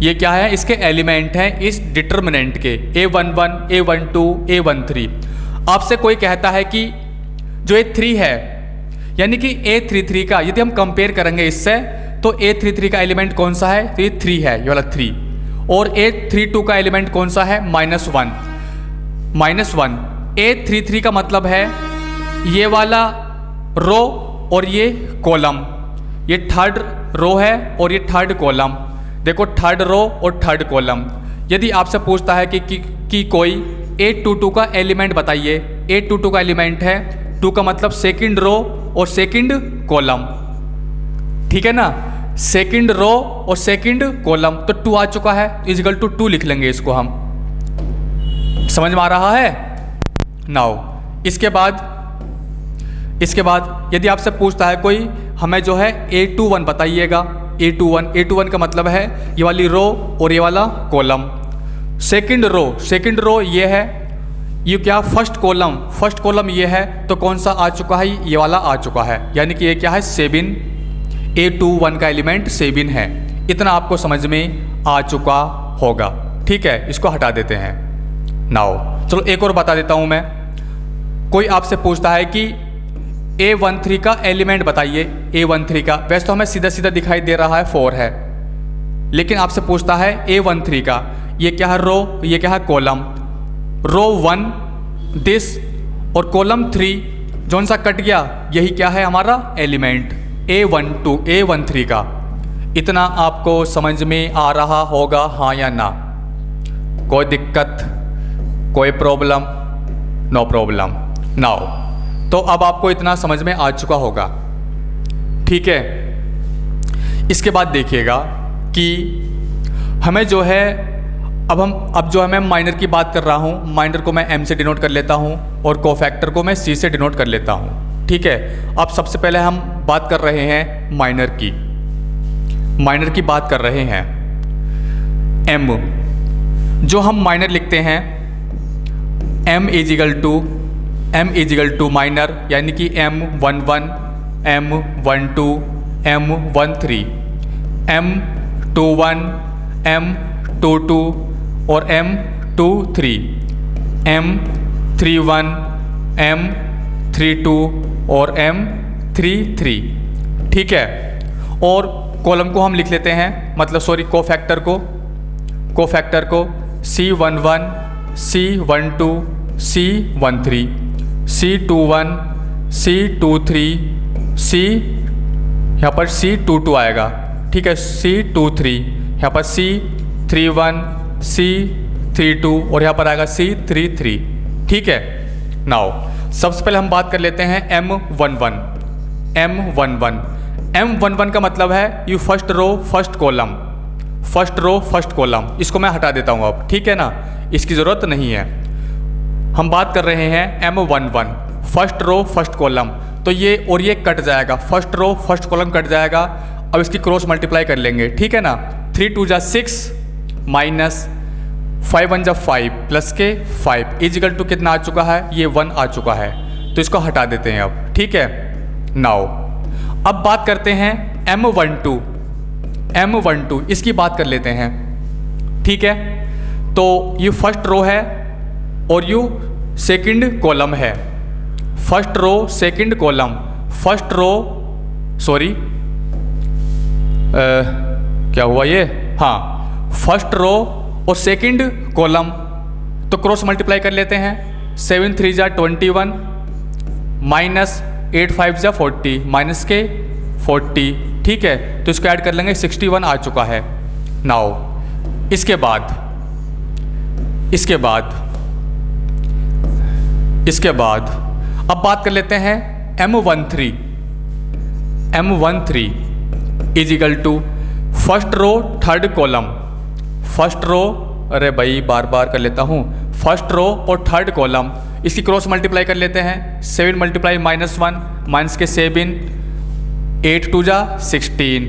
ये क्या है, इसके एलिमेंट हैं इस डिटर्मिनेंट के, a11, a12, a13। आपसे कोई कहता है कि जो a3 है यानी कि a33 का यदि हम कंपेयर करेंगे इससे, तो a33 का एलिमेंट कौन सा है, तो ये 3 है, ये वाला 3। और a32 का एलिमेंट कौन सा है, -1। a33 का मतलब है ये वाला रो और ये कॉलम, ये थर्ड रो है और ये थर्ड कॉलम। देखो, थर्ड रो और थर्ड कॉलम। यदि आपसे पूछता है कि कोई a22 का एलिमेंट बताइए, a22 का एलिमेंट है 2 का मतलब सेकंड रो और सेकंड कॉलम। ठीक है ना, सेकंड रो और सेकंड कॉलम, तो 2 आ चुका है, इक्वल टू 2 लिख लेंगे इसको हम। समझ में आ रहा है। नाउ इसके बाद यदि आपसे पूछता है कोई, हमें जो है a21 बताइएगा। a21 का मतलब है ये वाली रो और ये वाला कॉलम। सेकंड रो ये है, ये क्या, फर्स्ट कॉलम ये है, तो कौन सा आ चुका है, ये वाला आ चुका है, यानी कि ये क्या है, 7। a21 का एलिमेंट 7 है। इतना आपको समझ में आ चुका होगा। ठीक है, इसको हटा देते हैं। नाउ चलो एक और बता देता हूं मैं। कोई आपसे पूछता है कि a13 का एलिमेंट बताइए, a13 का, वैसे तो हमें सीधा सीधा दिखाई दे रहा है 4 है, लेकिन आपसे पूछता है a13 का, ये क्या है, रो, ये क्या है, कॉलम। रो 1 दिस और कॉलम 3 जौन सा कट गया, यही क्या है हमारा एलिमेंट a13 का। इतना आपको समझ में आ रहा होगा, हाँ या ना? कोई दिक्कत, कोई प्रॉब्लम? No problem. नाउ तो अब आपको इतना समझ में आ चुका होगा। ठीक है, इसके बाद देखिएगा कि हमें जो है अब जो है मैं माइनर की बात कर रहा हूँ। माइनर को मैं m से डिनोट कर लेता हूँ और कोफैक्टर को मैं c से डिनोट कर लेता हूँ। ठीक है, अब सबसे पहले हम बात कर रहे हैं माइनर की बात कर रहे हैं। m जो हम माइनर लिखते हैं, m is equal to minor, यानी कि m11, m12, m13, m21, m22 और m23, m31, m32 और m33। ठीक है, और कॉलम को हम लिख लेते हैं, मतलब सॉरी कोफैक्टर को C11, C12, C13, C21, C23, यहाँ पर C22 आएगा। ठीक है, C23, यहाँ पर C31, C32 और यहाँ पर आएगा C33। ठीक है, नाउ सबसे पहले हम बात कर लेते हैं M11 का मतलब है you first row first column. इसको मैं हटा देता हूँ अब। ठीक है ना, इसकी ज़रूरत नहीं है। हम बात कर रहे हैं M11 first row first column, तो ये और ये कट जाएगा, first row first column cut जाएगा। अब इसकी क्रॉस मल्टीप्लाई कर लेंगे, ठीक है ना। 3 2 जा 6 माइनस 5 1 जा 5 प्लस के 5 इजिकल टू कितना आ चुका है, ये 1 आ चुका है, तो इसको हटा देते हैं अब, ठीक है। नाउ अब बात करते हैं M12, इसकी बात कर लेते हैं, ठीक है। तो ये फर्स्ट रो है और ये सेकंड कॉलम है, first row second column, first row sorry क्या हुआ ये, हाँ फर्स्ट रो और सेकंड कॉलम, तो क्रॉस मल्टीप्लाई कर लेते हैं। 7 3 जा 21 माइनस 8 5 जा 40 माइनस के 40, ठीक है। तो इसको ऐड कर लेंगे, 61 आ चुका है। नाउ इसके बाद अब बात कर लेते हैं M13 is equal to first row third column, first row, अरे भाई बार बार कर लेता हूँ, फर्स्ट रो और थर्ड कॉलम, इसकी क्रॉस मल्टीप्लाई कर लेते हैं। 7 मल्टीप्लाई -1 माइनस के 7 8 2 जा 16,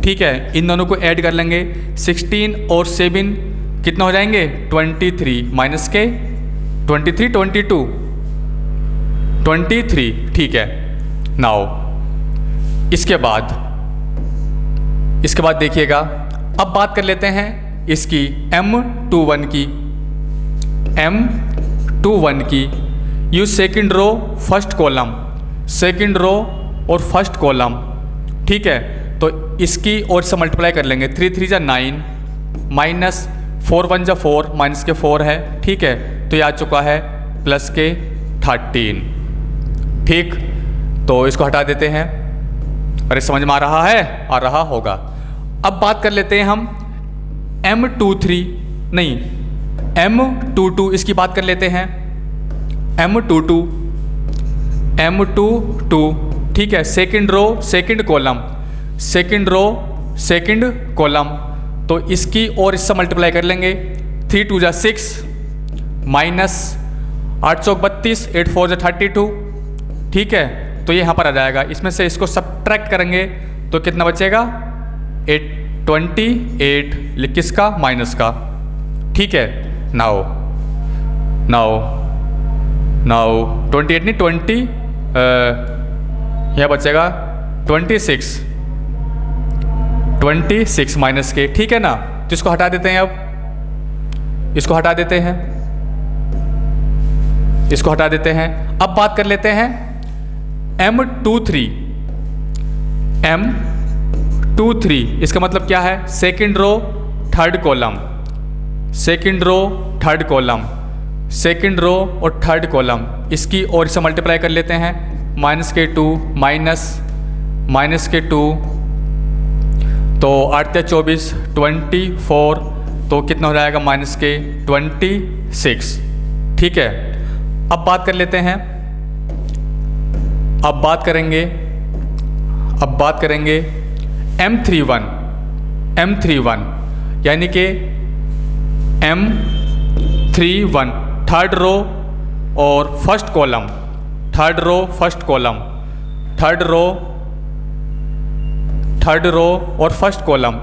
ठीक है। इन दोनों को ऐड कर लेंगे, 16 और 7 कितना हो जाएंगे 23 माइनस के 23 23, ठीक है। नाउ इसके बाद देखिएगा, अब बात कर लेते हैं इसकी M21 की, you second row first column, second row और फर्स्ट कॉलम, ठीक है। तो इसकी और से मल्टीप्लाई कर लेंगे, 3 3 जा 9 माइनस 4 1 जा 4 माइनस के 4 है, ठीक है। तो ये आ चुका है प्लस के 13, ठीक। तो इसको हटा देते हैं। अरे समझ में आ रहा है, आ रहा होगा। अब बात कर लेते हैं हम M22, इसकी बात कर लेते हैं। M22, ठीक है। सेकंड रो सेकंड कॉलम, तो इसकी और इससे मल्टीप्लाई कर लेंगे। 3 2 जा 6 माइनस 8 चौक 32 8 4 जा 32, ठीक है। तो ये यहाँ पर आ जाएगा, इसमें से इसको सब्ट्रैक्ट करेंगे तो कितना बचेगा 28, किसका माइनस का, ठीक है। नाउ 28 नहीं 20, यह बचेगा 26 माइनस के, ठीक है ना। तो इसको हटा देते हैं, अब इसको हटा देते हैं। अब बात कर लेते हैं M23, इसका मतलब क्या है, सेकंड रो थर्ड कॉलम, इसकी और से मल्टीप्लाई कर लेते हैं। माइनस के 2 माइनस के 2, तो 8 या 24 24, तो कितना हो जाएगा माइनस के 26, ठीक है। अब बात कर लेते हैं, अब बात करेंगे M31, यानी कि M31 थर्ड रो और फर्स्ट कॉलम, थर्ड रो और फर्स्ट कॉलम,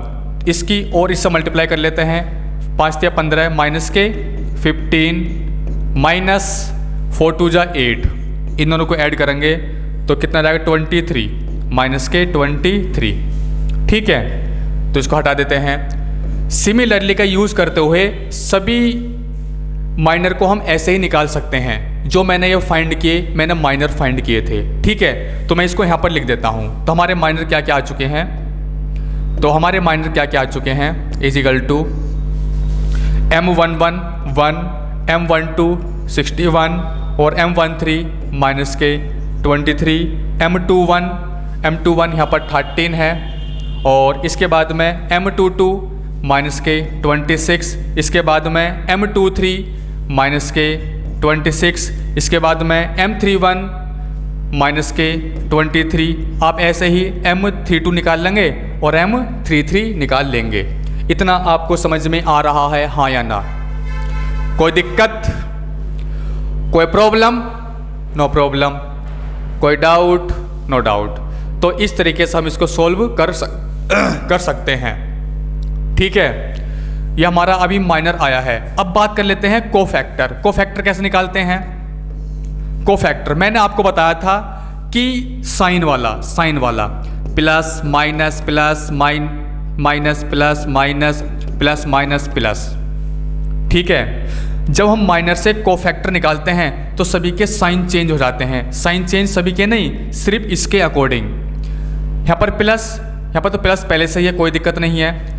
इसकी और इससे मल्टीप्लाई कर लेते हैं। 5 या 15 माइनस के 15 माइनस 4 2 जा 8, इन दोनों को ऐड करेंगे तो कितना जाएगा 23 माइनस के 23, ठीक है। तो इसको हटा देते हैं। सिमिलरली का यूज़ करते हुए सभी माइनर को हम ऐसे ही निकाल सकते हैं, जो मैंने ये फाइंड किए, मैंने माइनर फाइंड किए थे, ठीक है। तो मैं इसको यहाँ पर लिख देता हूँ। तो हमारे माइनर क्या क्या आ चुके हैं, इजिकल टू M11 1, M12 61 और M13 माइनस के 23, M21 यहाँ पर 13 है, और इसके बाद में M22 माइनस के 26, इसके बाद में M23 माइनस के 26, इसके बाद में M31 माइनस के 23। आप ऐसे ही M32 निकाल लेंगे और M33 निकाल लेंगे। इतना आपको समझ में आ रहा है, हाँ या ना? कोई दिक्कत, कोई प्रॉब्लम? नो प्रॉब्लम, कोई डाउट? No doubt. तो इस तरीके से हम इसको सोल्व कर सकते हैं। ठीक है, ये हमारा अभी माइनर आया है। अब बात कर लेते हैं कोफैक्टर। कोफैक्टर कैसे निकालते हैं? कोफैक्टर मैंने आपको बताया था कि साइन वाला plus minus plus minus plus minus plus minus plus. ठीक है, जब हम माइनर से कोफैक्टर निकालते हैं तो सभी के साइन चेंज हो जाते हैं। साइन चेंज सभी के नहीं, सिर्फ इसके अकॉर्डिंग। यहाँ पर प्लस, यहाँ पर तो प्लस पहले से ही है, कोई दिक्कत नहीं है।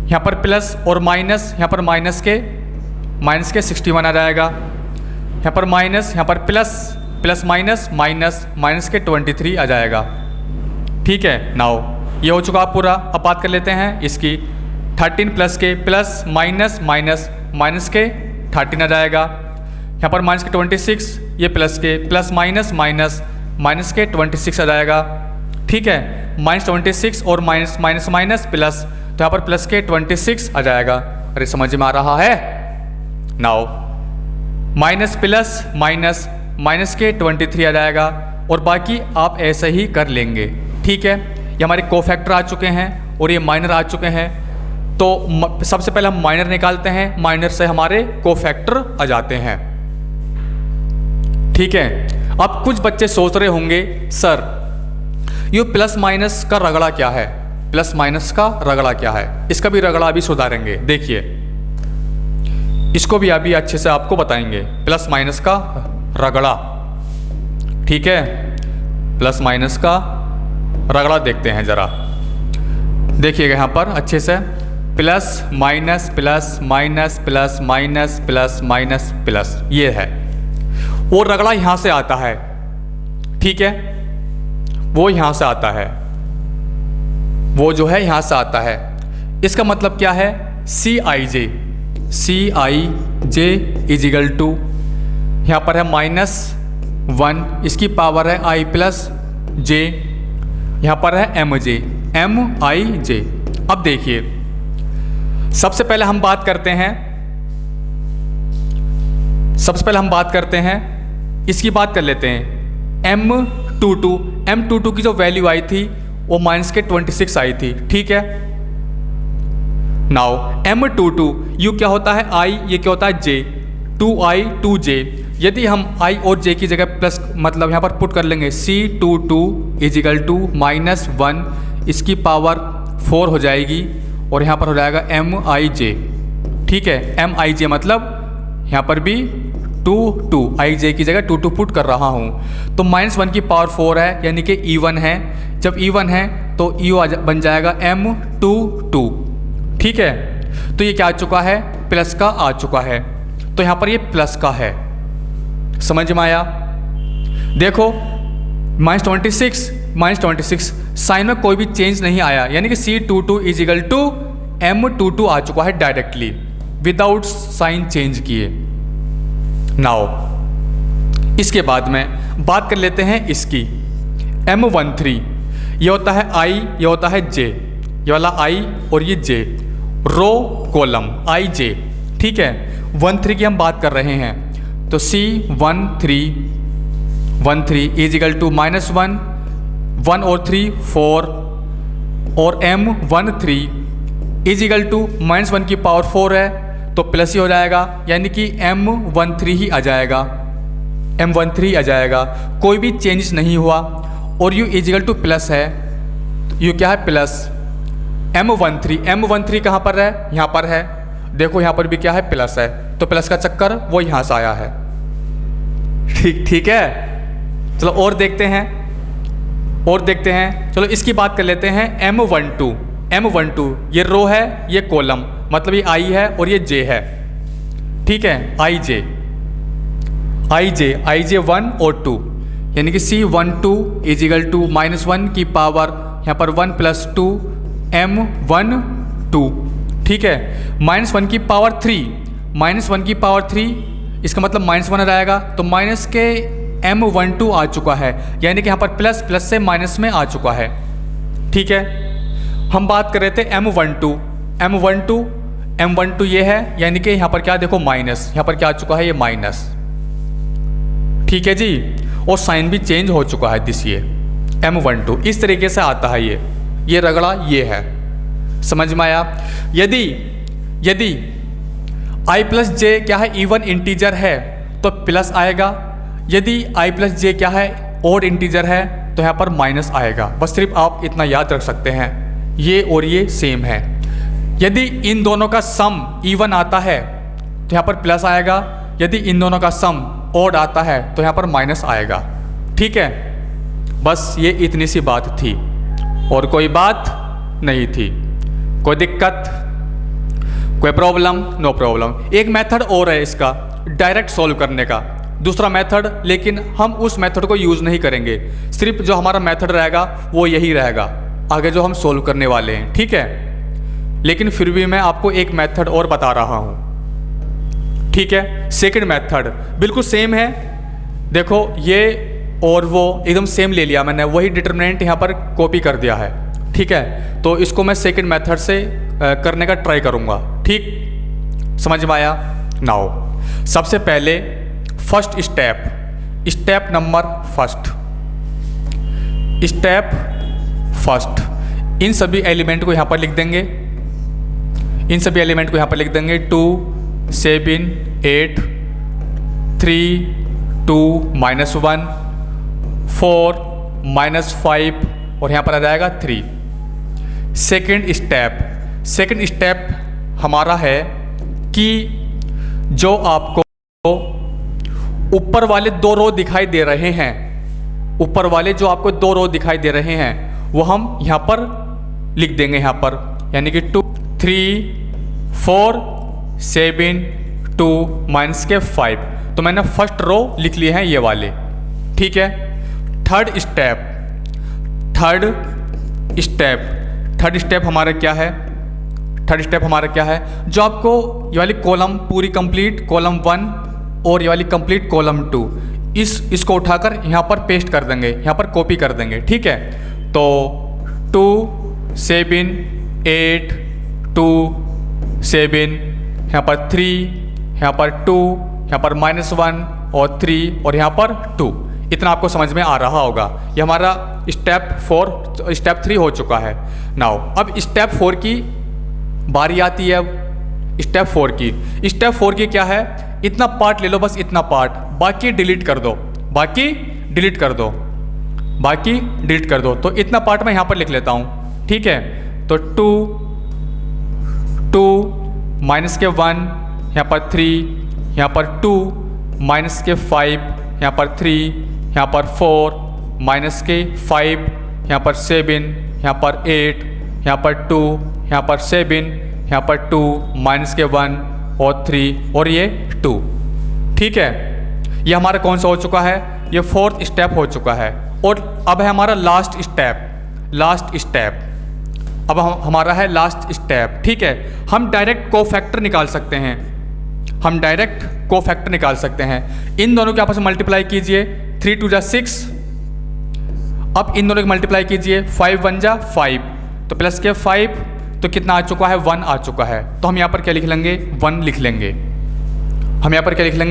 यहाँ पर प्लस और माइनस, यहाँ पर माइनस के 61 आ जाएगा। यहाँ पर माइनस, यहाँ पर plus plus minus minus minus के 23 आ जाएगा। ठीक है, नाउ ये हो चुका पूरा। अब बात कर लेते हैं इसकी। 13 प्लस के प्लस माइनस माइनस माइनस के 13 आ जाएगा। यहाँ पर माइनस के 26, ये प्लस के प्लस माइनस माइनस माइनस के 26 आ जाएगा। ठीक है, माइनस 26 और माइनस माइनस माइनस प्लस, तो यहाँ पर प्लस के 26 आ जाएगा। अरे समझ में आ रहा है? Now minus plus minus minus के 23 आ जाएगा, और बाकी आप ऐसे ही कर लेंगे। ठीक है, ये हमारे कोफैक्टर आ चुके हैं और ये माइनर आ चुके हैं। तो सबसे पहले हम माइनर निकालते हैं, माइनर से हमारे कोफैक्टर आ जाते हैं। ठीक है, अब कुछ बच्चे सोच रहे होंगे सर ये प्लस माइनस का रगड़ा क्या है? प्लस माइनस का रगड़ा क्या है? इसका भी रगड़ा अभी सुधारेंगे। देखिए, इसको भी अभी अच्छे से आपको बताएंगे, प्लस माइनस का रगड़ा। ठीक है, प्लस माइनस का रगड़ा देखते हैं जरा। देखिएगा यहाँ पर अच्छे से, plus minus plus minus plus minus plus minus plus, ये है। वो रगड़ा यहाँ से आता है। ठीक है, वो यहाँ से आता है, वो जो है यहाँ से आता है। इसका मतलब क्या है? सी आई जे इज इक्वल टू, यहाँ पर है -1, इसकी पावर है i प्लस जे, यहाँ पर है एम आई जे। अब देखिए, सबसे पहले हम बात करते हैं, इसकी बात कर लेते हैं। M22 की जो वैल्यू आई थी वो माइनस के 26 आई थी। ठीक है, नाउ M22 यू क्या होता है? I, ये क्या होता है? J, 2i 2j। यदि हम i और j की जगह प्लस मतलब यहाँ पर पुट कर लेंगे, C22 इज इक्वल टू -1, इसकी पावर 4 हो जाएगी, और यहाँ पर हो जाएगा MIJ। ठीक है, MIJ मतलब यहाँ पर भी 2 IJ की जगह 2 पुट कर रहा हूँ। तो -1 की पावर 4 है, यानी कि E1 है। जब E1 है तो EU बन जाएगा M22। ठीक है, तो ये क्या आ चुका है? प्लस का आ चुका है। तो यहाँ पर ये प्लस का है। समझ में आया? देखो, -26 साइन में कोई भी चेंज नहीं आया, यानी कि C22 is equal to M22 आ चुका है डायरेक्टली, विदाउट साइन चेंज किए। नाउ इसके बाद में बात कर लेते हैं इसकी। M13 ये होता है I, ये होता है J, ये वाला I और ये J, रो कॉलम IJ। ठीक है, 13 की हम बात कर रहे हैं, तो C13 इज इक्वल टू -1, 1 और 3 4, और M13 इज इक्वल टू -1 की पावर 4 है, तो प्लस ही हो जाएगा, यानी कि M13 ही आ जाएगा, M13 आ जाएगा। कोई भी चेंज नहीं हुआ, और U is equal two plus है, U क्या है? प्लस। M13 कहाँ पर है? यहाँ पर है। देखो यहाँ पर भी क्या है? प्लस है, तो प्लस का चक्कर वो यहाँ से आया है। ठीक है, चलो और देखते हैं। चलो इसकी बात कर लेते हैं। M12 ये रो है, ये कॉलम, मतलब ये I है और ये J है। ठीक है, IJ 1 और 2, यानी कि C12 इज इक्वल टू -1 की पावर यहाँ पर 1 प्लस 2 M12। ठीक है, -1 की पावर 3, इसका मतलब -1 आ जाएगा, तो माइनस के M12 आ चुका है, यानी कि यहाँ पर प्लस से माइनस में आ चुका है। ठीक है, हम बात कर रहे थे M12 ये है, यानी कि यहाँ पर क्या देखो माइनस, यहाँ पर क्या आ चुका है? ये माइनस। ठीक है जी, और साइन भी चेंज हो चुका है दिस ये M12 इस तरीके से आता है ये रगड़ा ये है, समझ में आया। यदि i प्लस जे क्या है इवन इंटीजर है तो प्लस आएगा, यदि i प्लस जे क्या है ऑड इंटीजर है तो यहाँ पर माइनस आएगा। बस सिर्फ आप इतना याद रख सकते हैं, ये और ये सेम है। यदि इन दोनों का सम इवन आता है तो यहाँ पर प्लस आएगा, यदि इन दोनों का सम ऑड आता है तो यहाँ पर माइनस आएगा। ठीक है, बस ये इतनी सी बात थी और कोई बात नहीं थी। कोई दिक्कत, कोई प्रॉब्लम? No problem. एक मेथड और है इसका डायरेक्ट सॉल्व करने का, दूसरा मेथड, लेकिन हम उस मेथड को यूज़ नहीं करेंगे। सिर्फ जो हमारा मेथड रहेगा वो यही रहेगा आगे जो हम सॉल्व करने वाले हैं। ठीक है, लेकिन फिर भी मैं आपको एक मेथड और बता रहा हूँ। ठीक है, सेकंड मेथड बिल्कुल सेम है। देखो ये और वो एकदम सेम ले लिया मैंने, वही डिटरमिनेंट यहाँ पर कॉपी कर दिया है। ठीक है, तो इसको मैं सेकंड मेथड से करने का ट्राई करूँगा। ठीक, समझ में आया? नाउ सबसे पहले first step number first in सभी एलिमेंट को यहाँ पर लिख देंगे, 2 7 8 3 2 -1 4 -5 और यहाँ पर आ जाएगा 3। सेकंड स्टेप हमारा है कि जो आपको ऊपर वाले 2 रो दिखाई दे रहे हैं, ऊपर वाले जो आपको 2 रो दिखाई दे रहे हैं वो हम यहाँ पर लिख देंगे, यहाँ पर यानी कि 2 3 4 7 2 -5। तो मैंने फर्स्ट रो लिख लिए हैं ये वाले। ठीक है, थर्ड स्टेप हमारा क्या है? जो आपको ये वाली कॉलम पूरी कंप्लीट कॉलम 1 और ये वाली कंप्लीट कॉलम 2 इसको उठाकर यहाँ पर पेस्ट कर देंगे, यहाँ पर कॉपी कर देंगे। ठीक है, तो 2 7 8 2 7 यहाँ पर 3, यहाँ पर 2, यहाँ पर -1 और 3 और यहाँ पर 2। इतना आपको समझ में आ रहा होगा। ये हमारा स्टेप 3 हो चुका है। नाउ अब स्टेप 4 की बारी आती है। स्टेप 4 की क्या है? इतना पार्ट ले लो, बस इतना पार्ट, बाकी डिलीट कर दो। तो इतना पार्ट मैं यहाँ पर लिख लेता हूँ। ठीक है, तो 2 -1 यहाँ पर 3, यहाँ पर 2 -5 यहाँ पर 3, यहाँ पर 4 -5 यहाँ पर 7 यहाँ पर 8 यहाँ पर 2 यहाँ पर 7 यहाँ पर 2 -1 और 3 और ये 2। ठीक है, ये हमारा कौन सा हो चुका है? ये 4th स्टेप हो चुका है। और अब है हमारा लास्ट स्टेप। अब हमारा है लास्ट स्टेप। ठीक है, हम डायरेक्ट कोफैक्टर निकाल सकते हैं। इन दोनों के आपस में मल्टीप्लाई कीजिए, 3 2 जा 6। अब इन दोनों की मल्टीप्लाई कीजिए, 5 1 जा 5, तो प्लस के 5 तो कितना आ चुका है? 1 आ चुका है। तो हम यहाँ पर क्या लिख लेंगे? 1 लिख लेंगे।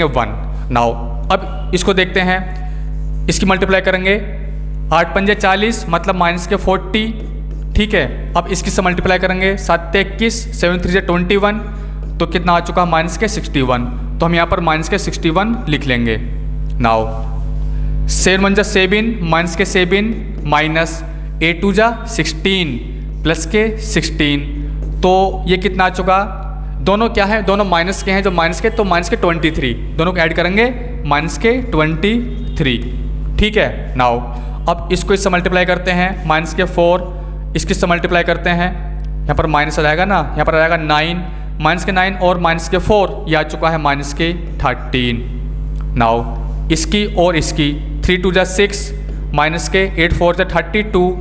1। नाउ अब इसको देखते हैं, इसकी मल्टीप्लाई करेंगे, 8 5 40 मतलब -40। ठीक है, अब इसकी से मल्टीप्लाई करेंगे, 7 21 7 3 21 तो कितना आ चुका है? -61। तो हम यहाँ पर -61 लिख लेंगे। नाउ 7 1 7 -7 -8 2 16 प्लस के 16 तो ये कितना आ चुका? दोनों क्या है? दोनों माइनस के हैं, जो माइनस के तो -23, दोनों को ऐड करेंगे -23। ठीक है, नाउ अब इसको इससे मल्टीप्लाई करते हैं, -4 इसकी से मल्टीप्लाई करते हैं, यहाँ पर माइनस आ जाएगा ना, यहाँ पर आ जाएगा 9 -9 और -4 ये आ चुका है -13। नाउ इसकी और इसकी 3 2 6 -8 4 32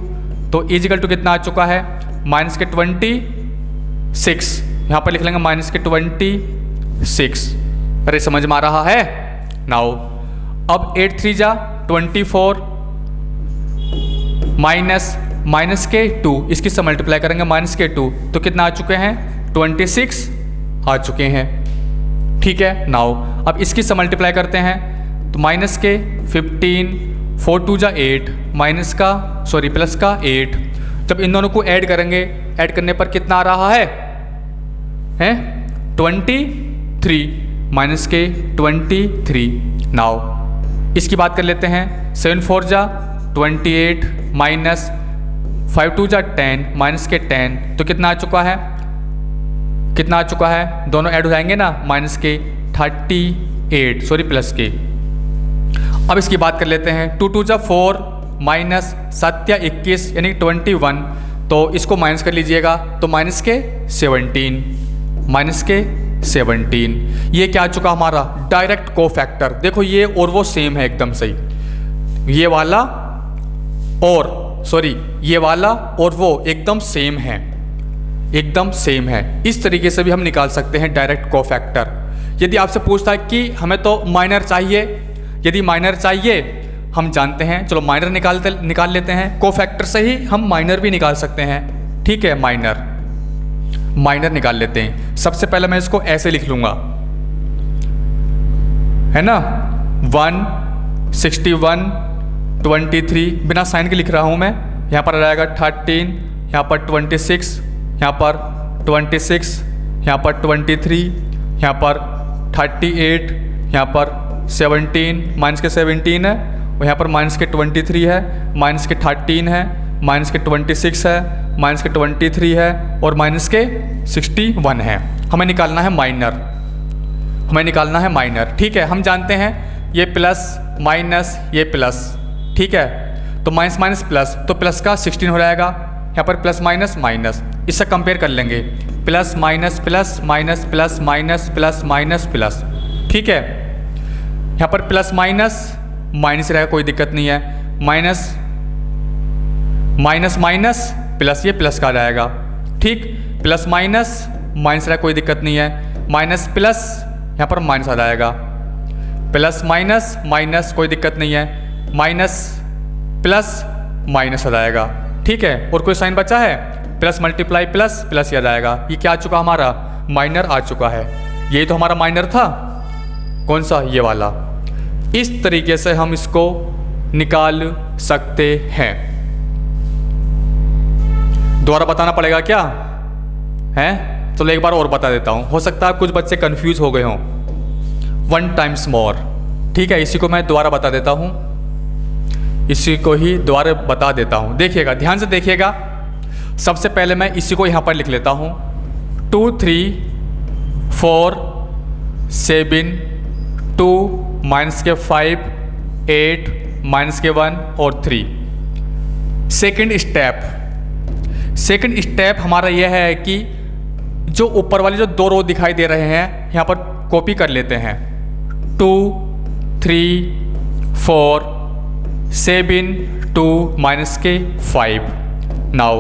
तो इजिकल टू कितना आ चुका है? -26। यहाँ पर लिख लेंगे -26। अरे समझ में आ रहा है? नाउ अब 8 3 जा 24 -2 इसकी से मल्टीप्लाई करेंगे, -2 तो कितना आ चुके हैं? 26 आ चुके हैं। ठीक है, नाउ अब इसकी से मल्टीप्लाई करते हैं तो तो माइनस के 15, 4 2 जा 8, माइनस का सॉरी प्लस का 8। जब इन दोनों को ऐड करेंगे, ऐड करने पर कितना आ रहा है 23, माइनस के 23। नाउ इसकी बात कर लेते हैं। 7 4 जा 28, माइनस 5 2 जा 10, माइनस के 10। तो कितना आ चुका है, कितना आ चुका है, दोनों ऐड हो जाएंगे ना, माइनस के 38 सॉरी प्लस के। अब इसकी बात कर लेते हैं। 2 2 जा 4, माइनस 7 या 21 यानी 21। तो इसको माइनस कर लीजिएगा, तो माइनस के 17, माइनस के 17। ये क्या आ चुका हमारा डायरेक्ट कोफैक्टर। देखो ये और वो सेम है एकदम सही, ये वाला और सॉरी ये वाला और वो एकदम सेम है, एकदम सेम है। इस तरीके से भी हम निकाल सकते हैं डायरेक्ट कोफैक्टर। यदि आपसे पूछता है कि हमें तो माइनर चाहिए, यदि माइनर चाहिए हम जानते हैं, चलो माइनर निकाल लेते हैं। कोफैक्टर से ही हम माइनर भी निकाल सकते हैं। ठीक है, माइनर निकाल लेते हैं। सबसे पहले मैं इसको ऐसे लिख लूंगा, है ना, 1 61 23, बिना साइन के लिख रहा हूं मैं। यहाँ पर आ जाएगा 13, यहाँ पर 26, यहाँ पर 26, यहाँ पर 23, यहाँ पर 38, यहाँ पर 17, माइनस के 17 है, और यहाँ पर माइनस के 23 है, माइनस के 13 है, माइनस के 26 है, माइनस के 23 है और माइनस के 61 है। हमें निकालना है माइनर, हमें निकालना है माइनर। ठीक है, हम जानते हैं ये प्लस माइनस ये प्लस, ठीक है, तो माइनस माइनस प्लस, तो प्लस का 16 हो जाएगा। यहाँ पर प्लस माइनस माइनस, इससे कंपेयर कर लेंगे, plus minus plus minus plus minus plus minus plus. ठीक है, यहाँ पर प्लस माइनस माइनस रहेगा, कोई दिक्कत नहीं है, माइनस माइनस माइनस प्लस, ये प्लस का आ जाएगा। ठीक, प्लस माइनस माइनस रहेगा, कोई दिक्कत नहीं है, माइनस प्लस यहाँ पर माइनस आ जाएगा, प्लस माइनस माइनस कोई दिक्कत नहीं है, माइनस प्लस माइनस आ जाएगा। ठीक है, और कोई साइन बचा है, प्लस मल्टीप्लाई प्लस प्लस आ जाएगा। ये क्या आ चुका हमारा माइनर आ चुका है। यही तो हमारा माइनर था, कौन सा, ये वाला। इस तरीके से हम इसको निकाल सकते हैं। दोबारा बताना पड़ेगा क्या है, चलो एक बार और बता देता हूं, हो सकता है कुछ बच्चे कंफ्यूज हो गए हों। 1 टाइम्स मोर, ठीक है, इसी को मैं दोबारा बता देता हूं, इसी को ही दोबारा बता देता हूं। देखिएगा, ध्यान से देखिएगा। सबसे पहले मैं इसी को यहां पर लिख लेता हूं, 2 3 4 7 2 माइनस के 5 8 माइनस के 1 और 3। सेकंड स्टेप हमारा यह है कि जो ऊपर वाले जो 2 रो दिखाई दे रहे हैं यहाँ पर कॉपी कर लेते हैं। 2 3 4 7 2 माइनस के 5। नाउ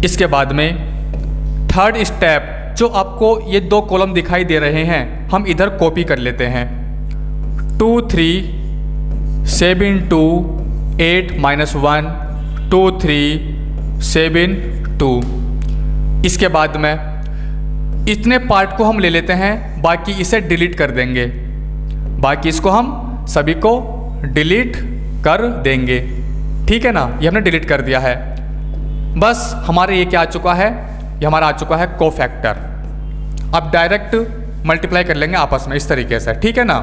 इसके बाद में थर्ड स्टेप, जो आपको ये 2 कॉलम दिखाई दे रहे हैं हम इधर कॉपी कर लेते हैं। 2 3 7 2 8 माइनस 1 2 3 7 2। इसके बाद में इतने पार्ट को हम ले लेते हैं, बाकी इसे डिलीट कर देंगे, बाकी इसको हम सभी को डिलीट कर देंगे। ठीक है ना, ये हमने डिलीट कर दिया है। बस हमारे ये क्या आ चुका है, ये हमारा आ चुका है कोफैक्टर। अब डायरेक्ट मल्टीप्लाई कर लेंगे आपस में इस तरीके से, ठीक है ना।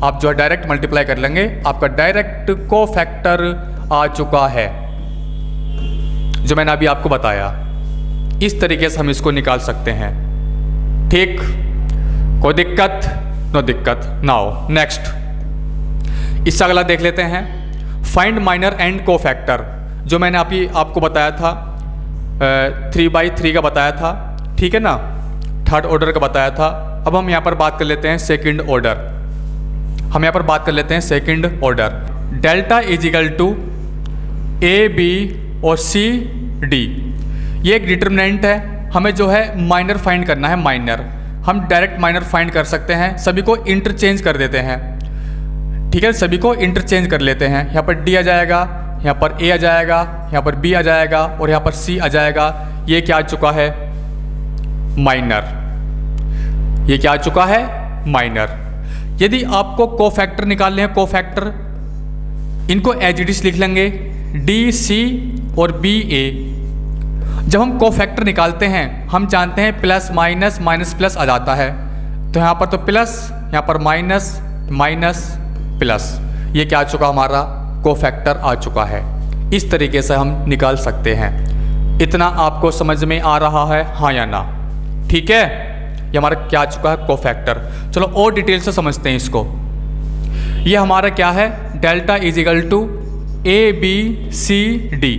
आप जो है डायरेक्ट मल्टीप्लाई कर लेंगे, आपका डायरेक्ट कोफैक्टर आ चुका है, जो मैंने अभी आपको बताया। इस तरीके से हम इसको निकाल सकते हैं। ठीक, कोई दिक्कत, नो दिक्कत। नाउ नेक्स्ट, इससे अगला देख लेते हैं, फाइंड माइनर एंड कोफैक्टर, जो मैंने अभी आपको बताया था 3/3 का बताया था, ठीक है ना, थर्ड ऑर्डर का बताया था। अब हम यहाँ पर बात कर लेते हैं सेकंड ऑर्डर, हम यहाँ पर बात कर लेते हैं second order. Delta is equal to AB और CD, ये एक डिटरमिनेंट है। हमें जो है माइनर फाइंड करना है, माइनर हम डायरेक्ट माइनर फाइंड कर सकते हैं, सभी को इंटरचेंज कर देते हैं। ठीक है, सभी को इंटरचेंज कर लेते हैं। यहाँ पर D आ जाएगा, यहाँ पर A आ जाएगा, यहाँ पर B आ जाएगा और यहाँ पर C आ जाएगा। ये क्या आ चुका है, माइनर। ये क्या आ चुका है, माइनर। यदि आपको कोफैक्टर निकालने हैं, कोफैक्टर, इनको एज इट इज लिख लेंगे डी सी और बी ए। जब हम कोफैक्टर निकालते हैं हम जानते हैं प्लस माइनस माइनस प्लस आ जाता है, तो यहाँ पर तो प्लस, यहाँ पर माइनस माइनस प्लस, ये क्या आ चुका हमारा कोफैक्टर आ चुका है। इस तरीके से हम निकाल सकते हैं। इतना आपको समझ में आ रहा है, हाँ या ना? ठीक है, ये हमारा क्या आ चुका है कोफैक्टर। चलो और डिटेल से समझते हैं इसको। ये हमारा क्या है, delta is equal to A B C D.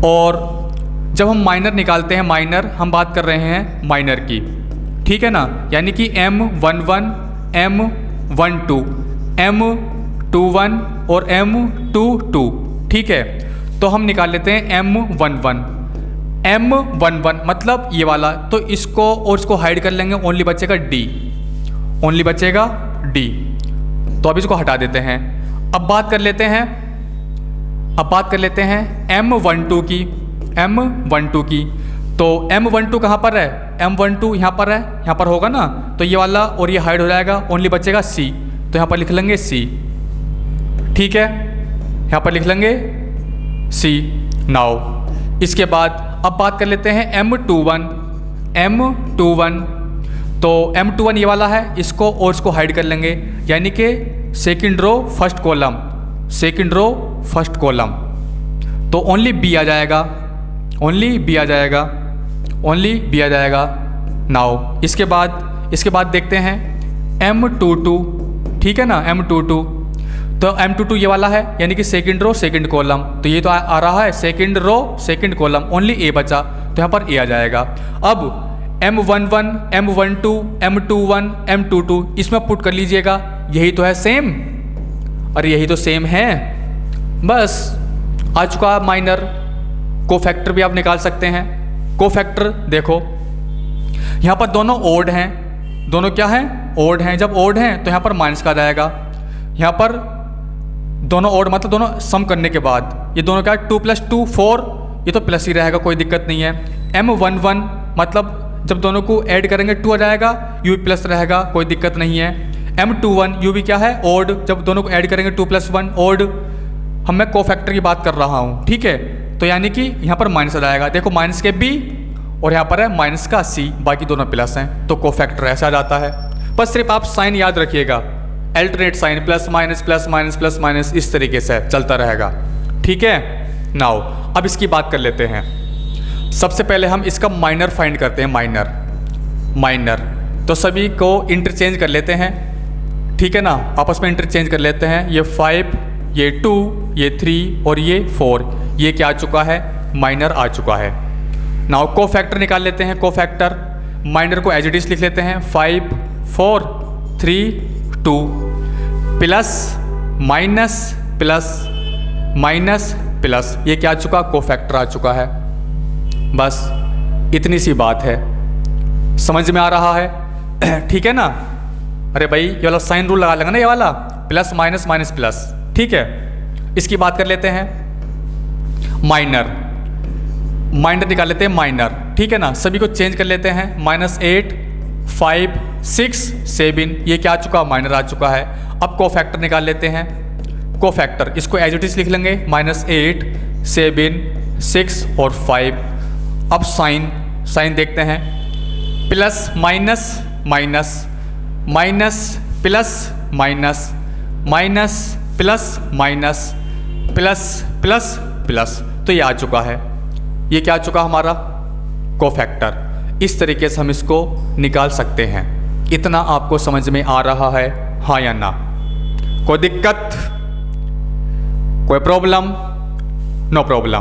और जब हम माइनर निकालते हैं, माइनर हम बात कर रहे हैं माइनर की, ठीक है ना, यानी कि M11 M12 M21 और M22, ठीक है। तो हम निकाल लेते हैं M11 मतलब ये वाला, तो इसको और इसको हाइड कर लेंगे, ओनली बचेगा D, ओनली बचेगा D। तो अब इसको हटा देते हैं। अब बात कर लेते हैं M12 की, M12 की। तो M12 कहाँ पर है, M12 यहाँ पर है, यहाँ पर होगा ना, तो ये वाला और ये हाइड हो जाएगा, ओनली बचेगा C, तो यहाँ पर लिख लेंगे C, ठीक है, यहाँ पर लिख लेंगे C। नाउ इसके बाद अब बात कर लेते हैं M21। तो M21 ये वाला है, इसको और इसको हाइड कर लेंगे, यानी कि second row first column, second row first column, तो ओनली B आ जाएगा, ओनली B आ जाएगा, ओनली B आ जाएगा। नाउ इसके बाद देखते हैं M22, ठीक है ना, M22। तो M22 ये वाला है, यानी कि सेकंड रो सेकंड कॉलम, तो ये तो आ रहा है second row second column, only A बचा, तो यहाँ पर A आ जाएगा। अब M11 M12 M21 M22 इसमें पुट कर लीजिएगा, यही तो है सेम, और यही तो सेम है, बस आ चुका माइनर। कोफैक्टर भी आप निकाल सकते हैं। कोफैक्टर देखो, यहाँ पर दोनों ओड हैं, दोनों क्या हैं, ओड हैं। जब ओड हैं तो यहाँ पर माइनस का आ जाएगा, यहाँ पर दोनों ओड मतलब दोनों सम करने के बाद ये दोनों क्या है, 2 + 2 4, ये तो प्लस ही रहेगा, कोई दिक्कत नहीं है। M11 मतलब जब दोनों को ऐड करेंगे 2 आ जाएगा, यू भी प्लस रहेगा, कोई दिक्कत नहीं है। M21 यू भी क्या है, ओड, जब दोनों को ऐड करेंगे 2 + 1 ओड। मैं कोफैक्टर की बात कर रहा हूँ, ठीक है, तो यानी कि यहाँ पर माइनस आ जाएगा, देखो माइनस के B और यहाँ पर है माइनस का C, बाकी दोनों प्लस हैं, तो कोफैक्टर ऐसा आ जाता है। बस सिर्फ आप साइन याद रखिएगा, alternate sign, plus minus plus minus plus minus, इस तरीके से चलता रहेगा, ठीक है। नाउ अब इसकी बात कर लेते हैं। सबसे पहले हम इसका माइनर फाइंड करते हैं, माइनर। तो सभी को इंटरचेंज कर लेते हैं, ठीक है ना, आपस में इंटरचेंज कर लेते हैं। ये 5, ये 2, ये 3 और ये 4, ये क्या आ चुका है, माइनर आ चुका है। नाउ कोफैक्टर निकाल लेते हैं। कोफैक्टर माइनर को एज इट इज लिख लेते हैं, 5 4 3 2 plus minus plus minus plus, ये क्या आ चुका, कोफैक्टर आ चुका है। बस इतनी सी बात है, समझ में आ रहा है, ठीक है ना। अरे भाई ये वाला साइन रूल लगा लेंगे ना, ये वाला प्लस माइनस माइनस प्लस, ठीक है। इसकी बात कर लेते हैं माइनर निकाल लेते हैं, माइनर, ठीक है ना। सभी को चेंज कर लेते हैं, -8 5 6 7, ये क्या आ चुका, माइनर आ चुका है। अब कोफैक्टर निकाल लेते हैं। कोफैक्टर इसको एज इट इज लिख लेंगे, -8 7 6 और 5। अब साइन देखते हैं, plus minus minus minus plus minus minus plus minus plus plus plus, तो ये आ चुका है। ये क्या आ चुका हमारा, कोफैक्टर। इस तरीके से हम इसको निकाल सकते हैं। इतना आपको समझ में आ रहा है, हाँ या ना? कोई दिक्कत, कोई प्रॉब्लम? No problem.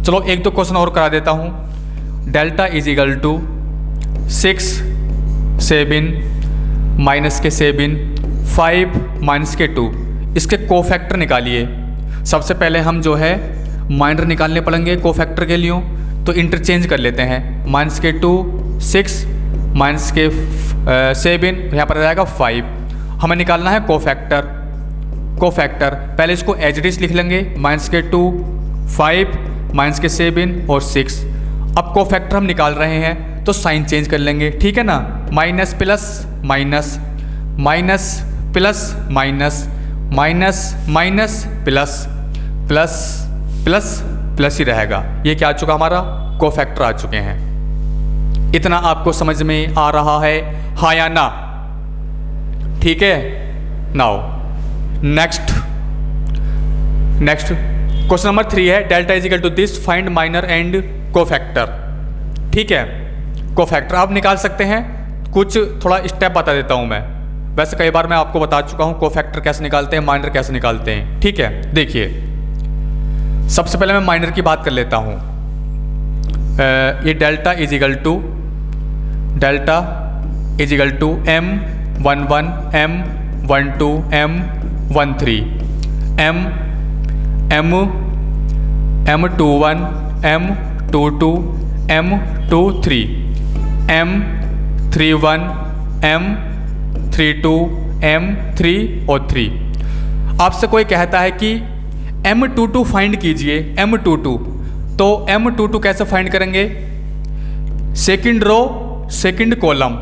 चलो एक दो क्वेश्चन और करा देता हूँ। Delta is equal to 6 7 minus के 7 5 माइनस के 2, इसके कोफैक्टर निकालिए। सबसे पहले हम जो है माइनर निकालने पड़ेंगे कोफैक्टर के लिए, तो इंटरचेंज कर लेते हैं। माइनस के 2 6 माइनस के 7, यहाँ पर आ जाएगा 5। हमें निकालना है कोफैक्टर। पहले इसको एज इट इज लिख लेंगे, माइनस के 2 5 माइनस के 7 और 6। अब कोफैक्टर हम निकाल रहे हैं तो साइन चेंज कर लेंगे, ठीक है ना। Minus plus minus minus plus minus minus minus plus plus plus plus ही रहेगा। ये क्या आ चुका हमारा, कोफैक्टर आ चुके हैं। इतना आपको समझ में आ रहा है, हाँ या ना? ठीक है। नाउ नेक्स्ट क्वेश्चन नंबर 3 है, delta is equal to this, find minor and cofactor. ठीक है, कोफैक्टर आप निकाल सकते हैं, कुछ थोड़ा स्टेप बता देता हूं मैं। वैसे कई बार मैं आपको बता चुका हूं कोफैक्टर कैसे निकालते हैं, माइनर कैसे निकालते हैं। ठीक है, देखिए सबसे पहले मैं माइनर की बात कर लेता हूं। ये delta is equal to M11 M12 M13 M21 M22 M23 M31 M32 M3 और 3। आपसे कोई कहता है कि M22 फाइंड कीजिए, M22, तो M22 कैसे फाइंड करेंगे? सेकंड रो सेकंड कॉलम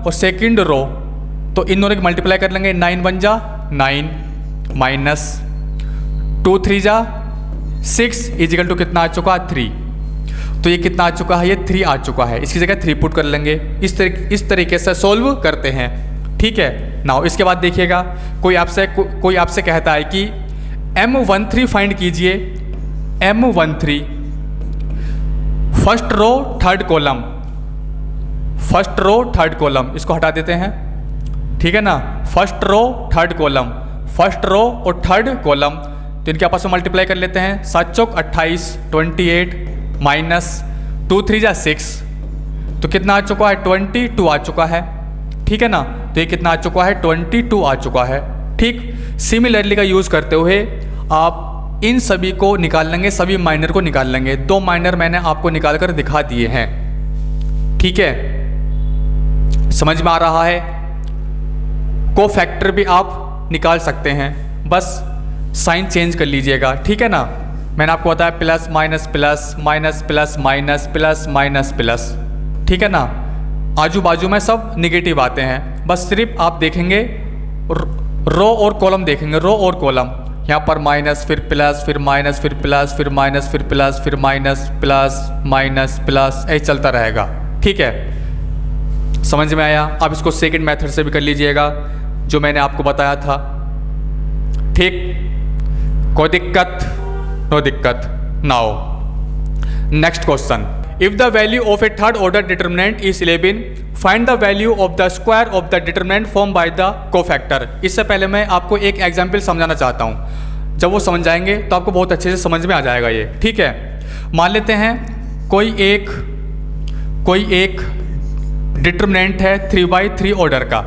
और सेकंड रो, तो इन दोनों की मल्टीप्लाई कर लेंगे। 9 1 जा 9 माइनस 2 3 जा 6 इजिकल टू कितना आ चुका, 3। तो ये कितना आ चुका है, ये 3 आ चुका है। इसकी जगह 3 पुट कर लेंगे। इस तरीके से सोल्व करते हैं। ठीक है। नाउ इसके बाद देखिएगा, कोई आपसे कहता है कि M13 फाइंड कीजिए। M13 first row third column, इसको हटा देते हैं। ठीक है ना, फर्स्ट रो और थर्ड कॉलम, तो इनके आपस में मल्टीप्लाई कर लेते हैं। 7 चौक 28 28 माइनस 2 3 जा 6, तो कितना आ चुका है, 22 आ चुका है। ठीक है ना, तो ये कितना आ चुका है, 22 आ चुका है। ठीक, सिमिलरली का यूज़ करते हुए आप इन सभी को निकाल लेंगे, सभी माइनर को निकाल लेंगे। 2 माइनर मैंने आपको निकाल कर दिखा दिए हैं। ठीक है, समझ में आ रहा है? कोफैक्टर भी आप निकाल सकते हैं, बस साइन चेंज कर लीजिएगा। ठीक है ना, मैंने आपको बताया plus minus plus minus plus minus plus minus plus. ठीक है ना, आजू बाजू में सब निगेटिव आते हैं, बस सिर्फ आप देखेंगे रो और कॉलम देखेंगे, रो और कॉलम। यहाँ पर माइनस फिर प्लस फिर माइनस फिर प्लस फिर माइनस फिर प्लस फिर माइनस प्लस माइनस प्लस, ऐसे चलता रहेगा। ठीक है, समझ में आया? आप इसको सेकंड मेथड से भी कर लीजिएगा जो मैंने आपको बताया था। ठीक, कोई दिक्कत? नो दिक्कत। Now next question, if the value of A third order determinant is 11, find the value of the square of the determinant form by the cofactor. इससे पहले मैं आपको एक एग्जाम्पल समझाना चाहता हूँ। जब वो समझ जाएंगे तो आपको बहुत अच्छे से समझ में आ जाएगा ये। ठीक है, मान लेते हैं कोई एक डिटर्मिनेंट है 3/3 ऑर्डर का।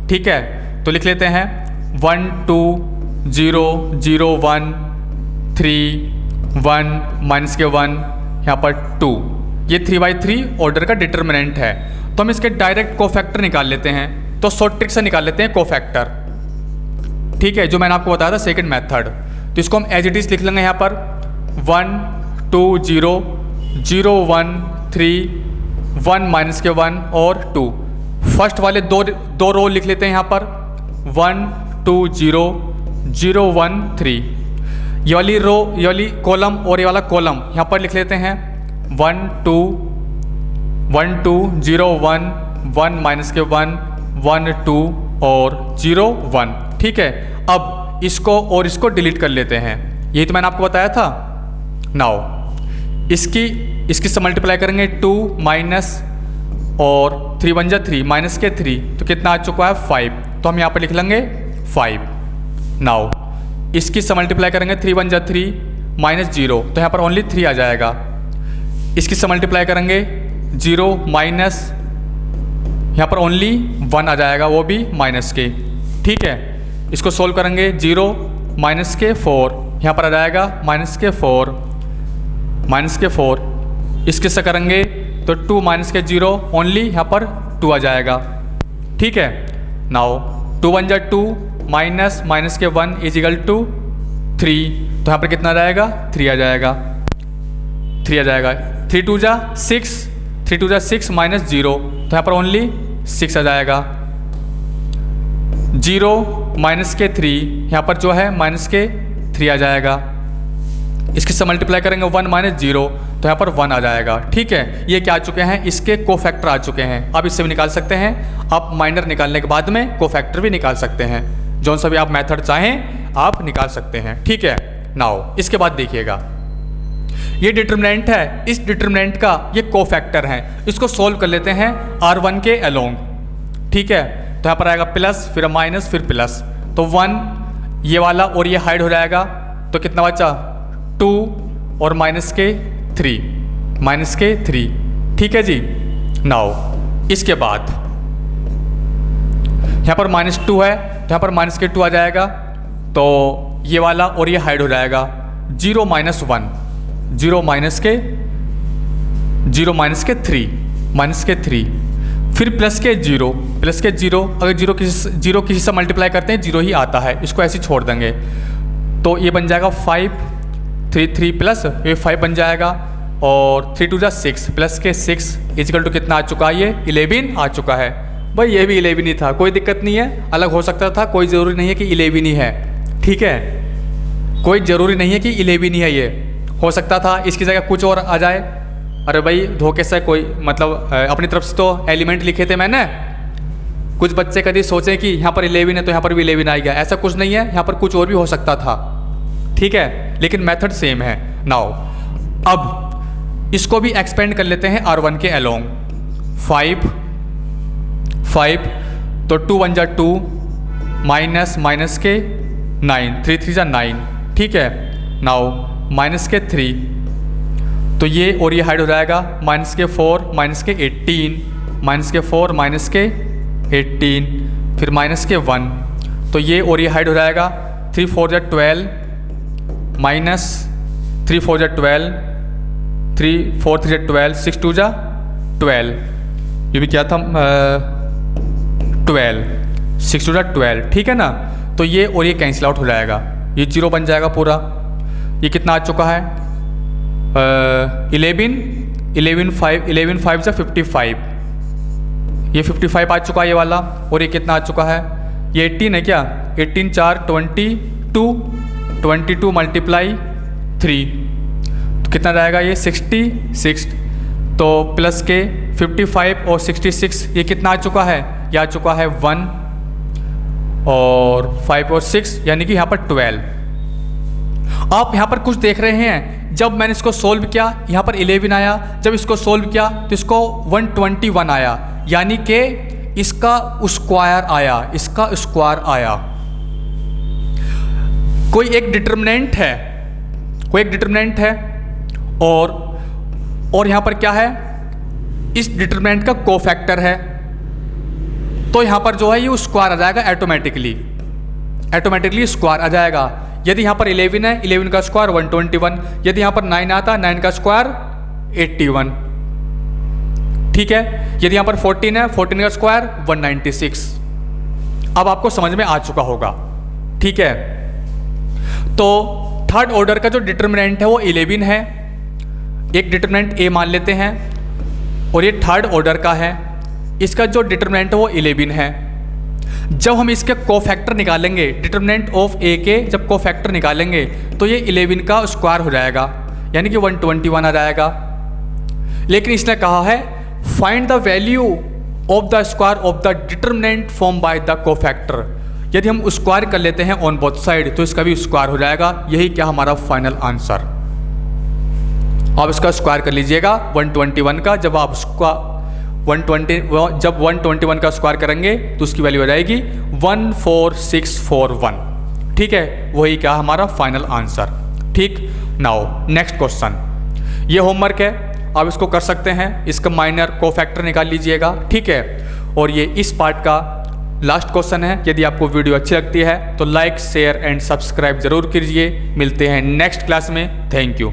ठीक है, तो लिख लेते हैं 1 2 0 0 1 3 1 माइनस के 1, यहाँ पर 2। ये 3/3 ऑर्डर का डिटर्मिनेंट है, तो हम इसके डायरेक्ट कोफैक्टर निकाल लेते हैं। तो शॉर्ट ट्रिक से निकाल लेते हैं कोफैक्टर। ठीक है, जो मैंने आपको बताया था सेकंड मेथड। तो इसको हम एज इट इज लिख लेंगे यहाँ पर 1 2 0 0 1 3 1 माइनस के 1 और 2। फर्स्ट वाले दो रो लिख लेते हैं यहाँ पर 1 2 0 0 1 3। ये वाली रो, ये वाली कॉलम और ये वाला कॉलम यहाँ पर लिख लेते हैं 1 2 0 1 1 माइनस के 1 1 2 और 0 1। ठीक है, अब इसको और इसको डिलीट कर लेते हैं। यही तो मैंने आपको बताया था। नाउ इसकी से मल्टीप्लाई करेंगे 2 माइनस और 3 1 जा 3 माइनस के 3, तो कितना आ चुका है 5। तो हम यहाँ पर लिख लेंगे 5। नाउ इसकी से मल्टीप्लाई करेंगे 3 1 जा 3 माइनस 0, तो यहाँ पर ओनली 3 आ जाएगा। इसकी से मल्टीप्लाई करेंगे 0 माइनस, यहाँ पर ओनली 1 आ जाएगा, वो भी माइनस के। ठीक है, इसको सोल्व करेंगे 0 माइनस के 4, यहाँ पर आ जाएगा माइनस के 4। इसके से करेंगे तो 2 माइनस के 0 ओनली, यहाँ पर 2 आ जाएगा। ठीक है, नाउ 2 1 जा 2 माइनस माइनस के 1 इज इक्वल टू 3, तो यहाँ पर कितना आ जाएगा, 3 आ जाएगा। 3 2 जा 6 माइनस 0, तो यहाँ पर ओनली 6 आ जाएगा। 0 माइनस के 3, यहाँ पर जो है माइनस के 3 आ जाएगा। इसके से मल्टीप्लाई करेंगे 1 माइनस 0, तो यहाँ पर 1 आ जाएगा। ठीक है, ये क्या आ चुके हैं, इसके कोफैक्टर आ चुके हैं। आप इससे भी निकाल सकते हैं, आप माइनर निकालने के बाद में कोफैक्टर भी निकाल सकते हैं। जौन सा भी आप मेथड चाहें आप निकाल सकते हैं। ठीक है, नाउ इसके बाद देखिएगा, ये डिटरमिनेंट है, इस डिटरमिनेंट का ये कोफैक्टर है। इसको सोल्व कर लेते हैं R1 के अलोंग। ठीक है, तो यहाँ पर आएगा प्लस, फिर माइनस, फिर प्लस, तो 1 ये वाला और ये हाइड हो जाएगा, तो कितना बचा 2 और माइनस के 3। ठीक है जी। नाउ इसके बाद यहाँ पर -2 है, तो यहाँ पर माइनस के 2 आ जाएगा, तो ये वाला और ये हाइड हो जाएगा। 0 माइनस 1, 0 माइनस के 3, फिर प्लस के 0, अगर 0 किसी से मल्टीप्लाई करते हैं 0 ही आता है, इसको ऐसे छोड़ देंगे, तो ये बन जाएगा 5, 3 प्लस ये 5 बन जाएगा, और 3 2 जा 6 प्लस के 6 इजिकल टू कितना आ चुका है, ये 11 आ चुका है। भाई ये भी 11 ही था, कोई दिक्कत नहीं है, अलग हो सकता था, कोई ज़रूरी नहीं है कि 11 ही है। ठीक है, कोई ज़रूरी नहीं है कि 11 ही है, ये हो सकता था इसकी जगह कुछ और आ जाए। अरे भाई धोखे से कोई मतलब अपनी तरफ से तो एलिमेंट लिखे थे मैंने, कुछ बच्चे कभी सोचें कि यहाँ पर 11 है तो यहाँ पर भी 11 आ गया, ऐसा कुछ नहीं है, यहाँ पर कुछ और भी हो सकता था। ठीक है, लेकिन मेथड सेम है। नाउ अब इसको भी एक्सपेंड कर लेते हैं R1 के अलोंग। 5, तो 2 1 जा 2, माइनस के 9, 3 3 जा 9। ठीक है, नाउ माइनस के 3, तो ये और ये हाइड हो जाएगा, माइनस के 4, माइनस के 18, माइनस के 4, माइनस के 18, फिर माइनस के 1, तो ये और ये हाइड हो जाएगा। 3 4 जा 12, माइनस 3 4 जा 12, 3 4 3 जा 12, 6 2 जा 12, ये भी क्या था 12, 6 2 जा 12। ठीक है ना, तो ये और ये कैंसिल आउट हो जाएगा, ये 0 बन जाएगा पूरा। ये कितना आ चुका है 11 5 जा 55, ये 55 आ चुका है ये वाला, और ये कितना आ चुका है, ये 18 है क्या, 18 4 22 मल्टीप्लाई 3, तो कितना जाएगा ये 66, तो प्लस के 55 और 66, ये कितना आ चुका है, ये आ चुका है 1 और 5 और 6, यानी कि यहाँ पर 12। आप यहाँ पर कुछ देख रहे हैं, जब मैंने इसको सोल्व किया यहाँ पर 11 आया, जब इसको सोल्व किया तो इसको 121 आया, यानी कि इसका स्क्वायर आया, कोई एक डिटरमिनेंट है, और यहाँ पर क्या है, इस डिटरमिनेंट का कोफैक्टर है, तो यहाँ पर जो है ये स्क्वायर आ जाएगा, ऑटोमेटिकली स्क्वायर आ जाएगा। यदि यहाँ पर 11 है, 11 का स्क्वायर 121, यदि यहाँ पर 9 आता, 9 का स्क्वायर 81। ठीक है, यदि यहाँ पर 14 है, 14 का स्क्वायर 196। अब आपको समझ में आ चुका होगा। ठीक है, तो थर्ड ऑर्डर का जो डिटरमिनेंट है वो 11 है, एक डिटरमिनेंट ए मान लेते हैं, और ये थर्ड ऑर्डर का है, इसका जो डिटरमिनेंट है वो 11 है। जब हम इसके कोफैक्टर निकालेंगे, डिटरमिनेंट ऑफ ए के जब कोफैक्टर निकालेंगे तो ये 11 का स्क्वायर हो जाएगा, यानी कि 121 आ जाएगा। लेकिन इसने कहा है find the value of the square of the determinant form by the cofactor. यदि हम स्क्वायर कर लेते हैं ऑन बोथ साइड तो इसका भी स्क्वायर हो जाएगा। यही क्या हमारा फाइनल आंसर। आप इसका स्क्वायर कर लीजिएगा 121 का, जब आप उसका 121 का स्क्वायर करेंगे तो उसकी वैल्यू आ जाएगी 14641। ठीक है, वही क्या हमारा फाइनल आंसर। ठीक, नाउ नेक्स्ट क्वेश्चन, ये होमवर्क है, आप इसको कर सकते हैं, इसका माइनर कोफैक्टर निकाल लीजिएगा। ठीक है, और ये इस पार्ट का लास्ट क्वेश्चन है। यदि आपको वीडियो अच्छी लगती है तो लाइक शेयर एंड सब्सक्राइब जरूर कीजिए। मिलते हैं नेक्स्ट क्लास में। Thank you.